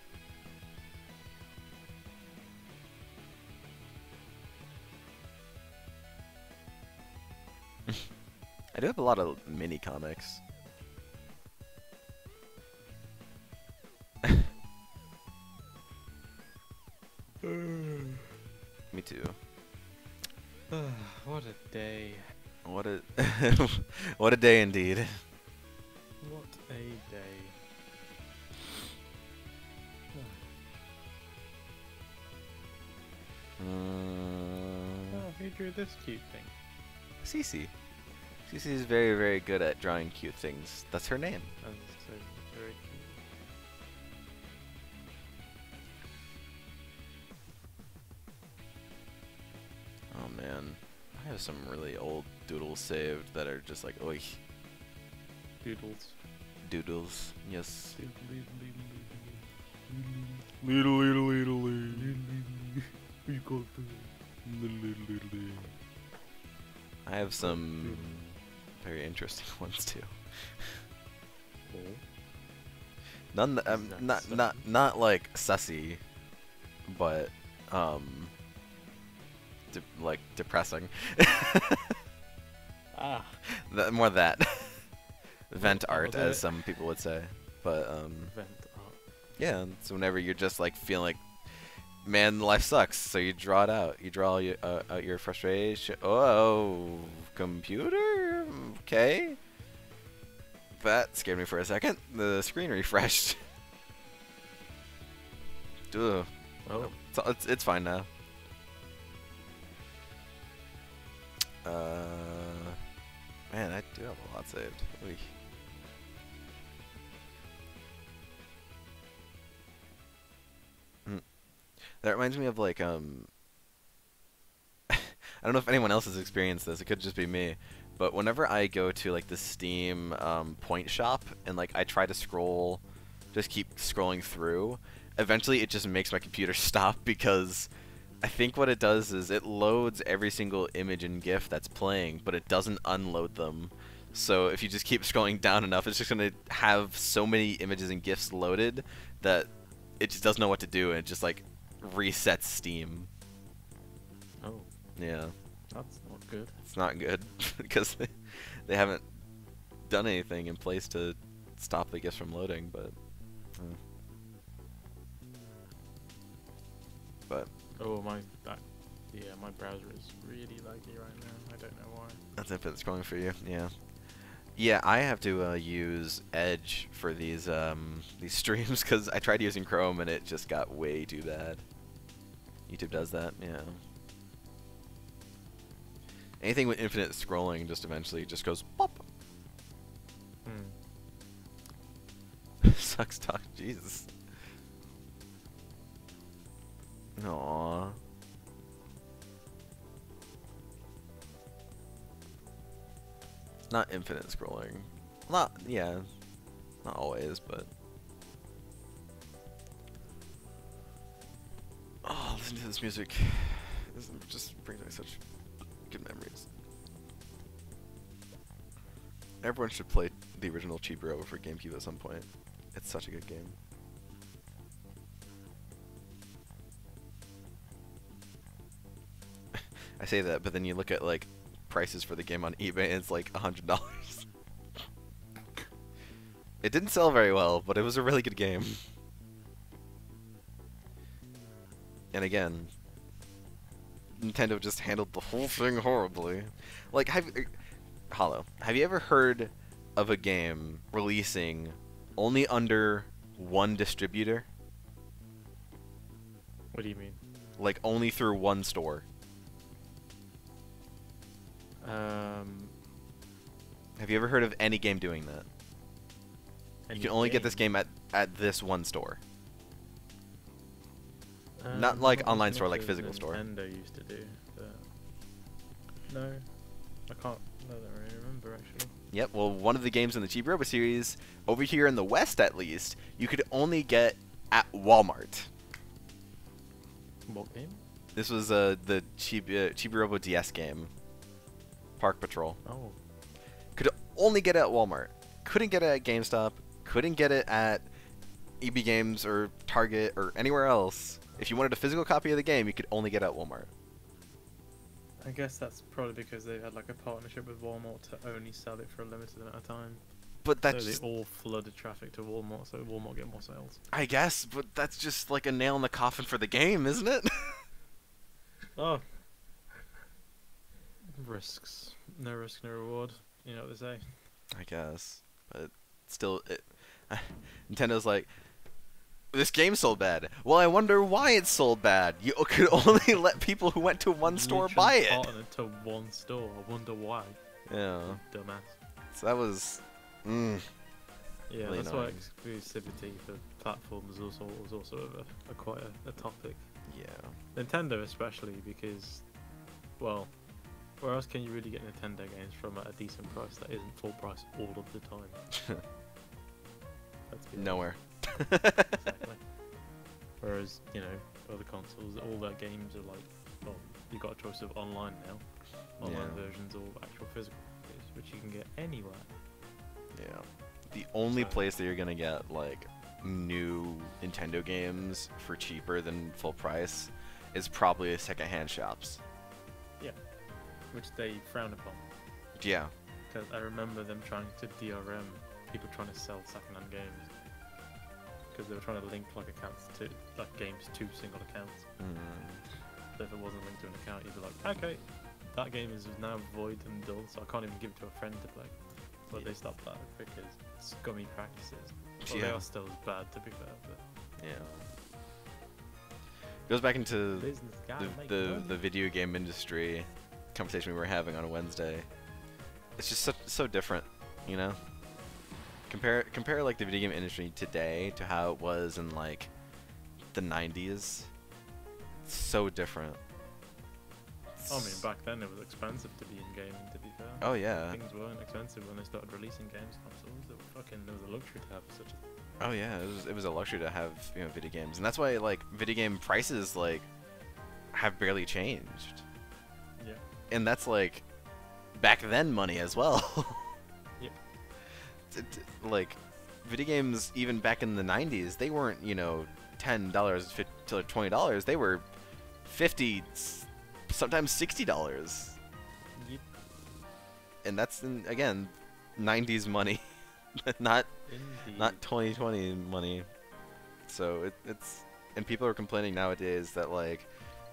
Speaker 1: I do have a lot of mini comics. Me too.
Speaker 3: What a day.
Speaker 1: What a what a day indeed.
Speaker 3: What a day. Oh, who drew this cute thing?
Speaker 1: Cece. Cece is very, very good at drawing cute things. That's her name.
Speaker 3: That's so very cute.
Speaker 1: Oh man, I have some really old doodles saved that are just like, oi,
Speaker 3: Doodles.
Speaker 1: doodles. Yes. I have some very interesting ones too. None,
Speaker 3: Is that
Speaker 1: not like sussy, but like depressing.
Speaker 3: Ah.
Speaker 1: More that. Vent
Speaker 3: What
Speaker 1: art,
Speaker 3: was
Speaker 1: as
Speaker 3: it?
Speaker 1: some people would say. But
Speaker 3: Vent art.
Speaker 1: yeah. So whenever you're just like feeling like, man, life sucks, so you draw it out. You draw out your frustration. Oh, computer. Okay. That scared me for a second. The screen refreshed. Ugh.
Speaker 3: Oh.
Speaker 1: It's fine now. Man, I do have a lot saved. Oy. That reminds me of like I don't know if anyone else has experienced this. It could just be me. But whenever I go to like the Steam point shop and like I try to scroll, just keep scrolling through, eventually it just makes my computer stop because I think what it does is it loads every single image and GIF that's playing, but it doesn't unload them. So if you just keep scrolling down enough, it's just going to have so many images and GIFs loaded that it just doesn't know what to do, and it just like resets Steam.
Speaker 3: Oh.
Speaker 1: Yeah.
Speaker 3: That's not good.
Speaker 1: It's not good because they haven't done anything in place to stop the GIFs from loading, but
Speaker 3: Oh my browser is really laggy right now. I don't know why.
Speaker 1: that's if it's going for you. Yeah. Yeah, I have to use Edge for these streams because I tried using Chrome and it just got way too bad. YouTube does that, yeah. Anything with infinite scrolling just eventually just goes pop. Sucks talk, Jesus. Aww. Not infinite scrolling. Yeah. Not always, but. Oh, listen to this music. This just brings back such good memories. Everyone should play the original Chiburo for GameCube at some point. It's such a good game. I say that, but then you look at like prices for the game on eBay and it's like $100. It didn't sell very well, but it was a really good game. And again, Nintendo just handled the whole thing horribly. Like, Hollow, have you ever heard of a game releasing only under one distributor?
Speaker 3: What do you mean?
Speaker 1: Like, only through one store? Have you ever heard of any game doing that? You can only get this game at this one store. Not like
Speaker 3: what
Speaker 1: online
Speaker 3: was
Speaker 1: store, like
Speaker 3: Nintendo-
Speaker 1: physical store.
Speaker 3: Nintendo used to do, but no, I can't. I don't really remember actually.
Speaker 1: Yep, well, one of the games in the Chibi Robo series, over here in the West at least, you could only get at Walmart.
Speaker 3: What game?
Speaker 1: This was the Chibi Robo DS game, Park Patrol.
Speaker 3: Oh.
Speaker 1: Could only get it at Walmart. Couldn't get it at GameStop. Couldn't get it at EB Games or Target or anywhere else. If you wanted a physical copy of the game, you could only get it at Walmart.
Speaker 3: I guess that's probably because they had like a partnership with Walmart to only sell it for a limited amount of time.
Speaker 1: But
Speaker 3: So
Speaker 1: that's
Speaker 3: they all flooded traffic to Walmart, so Walmart get more sales.
Speaker 1: I guess, but that's just like a nail in the coffin for the game, isn't it?
Speaker 3: Oh. Risks. No risk, no reward. You know what they say.
Speaker 1: I guess, but still, Nintendo's like, this game sold bad. Well, I wonder why it sold bad. You could only let people who went to one store
Speaker 3: Literally
Speaker 1: buy it.
Speaker 3: partnered to one store. I wonder why.
Speaker 1: Yeah,
Speaker 3: Dumbass.
Speaker 1: so that was,
Speaker 3: Yeah,
Speaker 1: Really
Speaker 3: that's why
Speaker 1: annoying.
Speaker 3: exclusivity for platforms was also quite a topic.
Speaker 1: yeah,
Speaker 3: Nintendo especially because, well, where else can you really get Nintendo games from at a decent price that isn't full price all of the time? Let's be honest.
Speaker 1: nowhere.
Speaker 3: Exactly. Whereas, you know, other consoles, all their games are like, well, you got a choice of online now, online
Speaker 1: Yeah.
Speaker 3: versions or actual physical copies, which you can get anywhere.
Speaker 1: Yeah, the only
Speaker 3: So-
Speaker 1: place that you're gonna get like new Nintendo games for cheaper than full price is probably secondhand shops.
Speaker 3: Which they frown upon.
Speaker 1: Yeah,
Speaker 3: Because I remember them trying to DRM people trying to sell second-hand games. Because they were trying to link like accounts to like games to single accounts. So if it wasn't linked to an account, you'd be like, okay, that game is now void and dull, so I can't even give it to a friend to play. But
Speaker 1: Yeah.
Speaker 3: they stopped that because scummy practices. Well, they
Speaker 1: Yeah.
Speaker 3: are still as bad, to be fair. But
Speaker 1: yeah. Goes back into
Speaker 3: business guy make
Speaker 1: the
Speaker 3: money.
Speaker 1: video game industry conversation we were having on a Wednesday. It's just so different, you know. Compare like the video game industry today to how it was in like the 90s. So different.
Speaker 3: I mean, back then it was expensive to be in gaming. To be fair.
Speaker 1: Oh yeah.
Speaker 3: Things weren't expensive when they started releasing games consoles. It was there was a luxury to have such a.
Speaker 1: Oh yeah, it was a luxury to have, you know, video games, and that's why like video game prices like have barely changed,
Speaker 3: Yeah.
Speaker 1: and that's like back then money as well.
Speaker 3: Yep.
Speaker 1: Like video games even back in the 90s, they weren't, you know, $10 to like $20. They were 50, sometimes $60,
Speaker 3: Yep.
Speaker 1: and that's again 90s money, not
Speaker 3: Indeed.
Speaker 1: not 2020 money. So it's and people are complaining nowadays that like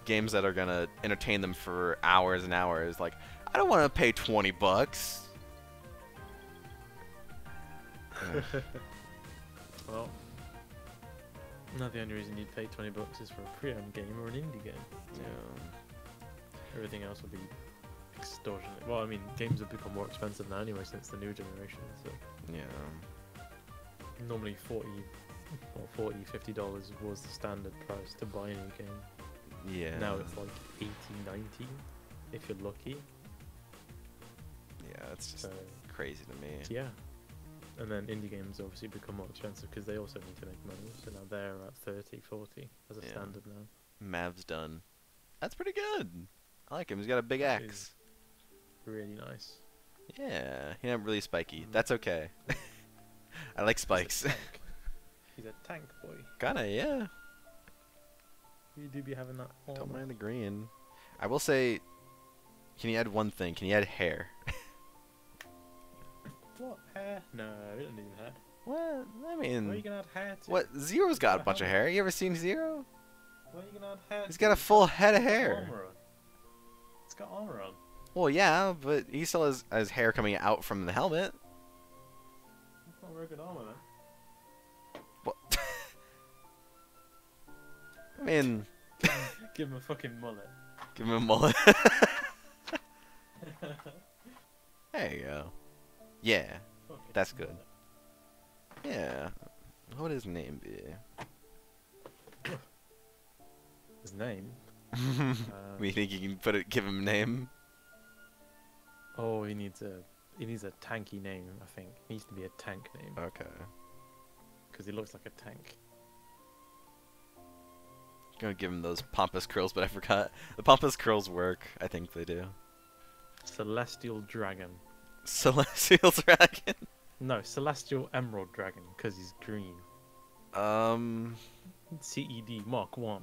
Speaker 1: games that are gonna entertain them for hours and hours, like I don't want to pay $20.
Speaker 3: Well, not the only reason you'd pay $20 is for a pre-owned game or an indie game.
Speaker 1: Yeah.
Speaker 3: Everything else would be extortionate. Well, I mean, games have become more expensive now anyway since the new generation. So
Speaker 1: Yeah.
Speaker 3: normally $40 or $50 was the standard price to buy any game.
Speaker 1: Yeah.
Speaker 3: Now it's like 80, 90 if you're lucky.
Speaker 1: Yeah, it's just
Speaker 3: So
Speaker 1: crazy to me.
Speaker 3: yeah. And then indie games obviously become more expensive because they also need to make money. So now they're at 30, 40 as a
Speaker 1: Yeah.
Speaker 3: standard now.
Speaker 1: Mav's done. That's pretty good. I like him. He's got a big
Speaker 3: That
Speaker 1: axe.
Speaker 3: is really nice.
Speaker 1: Yeah, he not really spiky. That's okay. I like spikes.
Speaker 3: He's a tank boy.
Speaker 1: Kinda, yeah.
Speaker 3: You do be having that.
Speaker 1: Don't
Speaker 3: armor.
Speaker 1: mind the green. I will say, can you add one thing? Can you add hair?
Speaker 3: What hair? No, we don't need hair.
Speaker 1: What? I
Speaker 3: Where are you
Speaker 1: mean,
Speaker 3: gonna add hair to?
Speaker 1: what? Zero's got a
Speaker 3: What
Speaker 1: bunch of
Speaker 3: happened?
Speaker 1: hair. You ever seen Zero?
Speaker 3: Where are you gonna add hair?
Speaker 1: He's
Speaker 3: to?
Speaker 1: got a full head of
Speaker 3: It's got
Speaker 1: hair.
Speaker 3: armor on. It's got armor on.
Speaker 1: Well, yeah, but he still has hair coming out from the helmet.
Speaker 3: It's not very good armor, man.
Speaker 1: What? I mean,
Speaker 3: Give him a fucking mullet.
Speaker 1: give him a mullet. There you go. Yeah,
Speaker 3: Fucking
Speaker 1: That's good.
Speaker 3: mullet.
Speaker 1: yeah. What would his name be?
Speaker 3: His name?
Speaker 1: We think you can give him a name?
Speaker 3: Oh, he needs a It needs a tanky name, I think. It needs to be a tank name
Speaker 1: Okay.
Speaker 3: because it looks like a tank.
Speaker 1: Gonna give him those pompous curls, but I forgot. The pompous curls work. I think they do.
Speaker 3: Celestial Dragon.
Speaker 1: Celestial Dragon.
Speaker 3: No, Celestial Emerald Dragon because he's green.
Speaker 1: Um.
Speaker 3: CED Mark 1.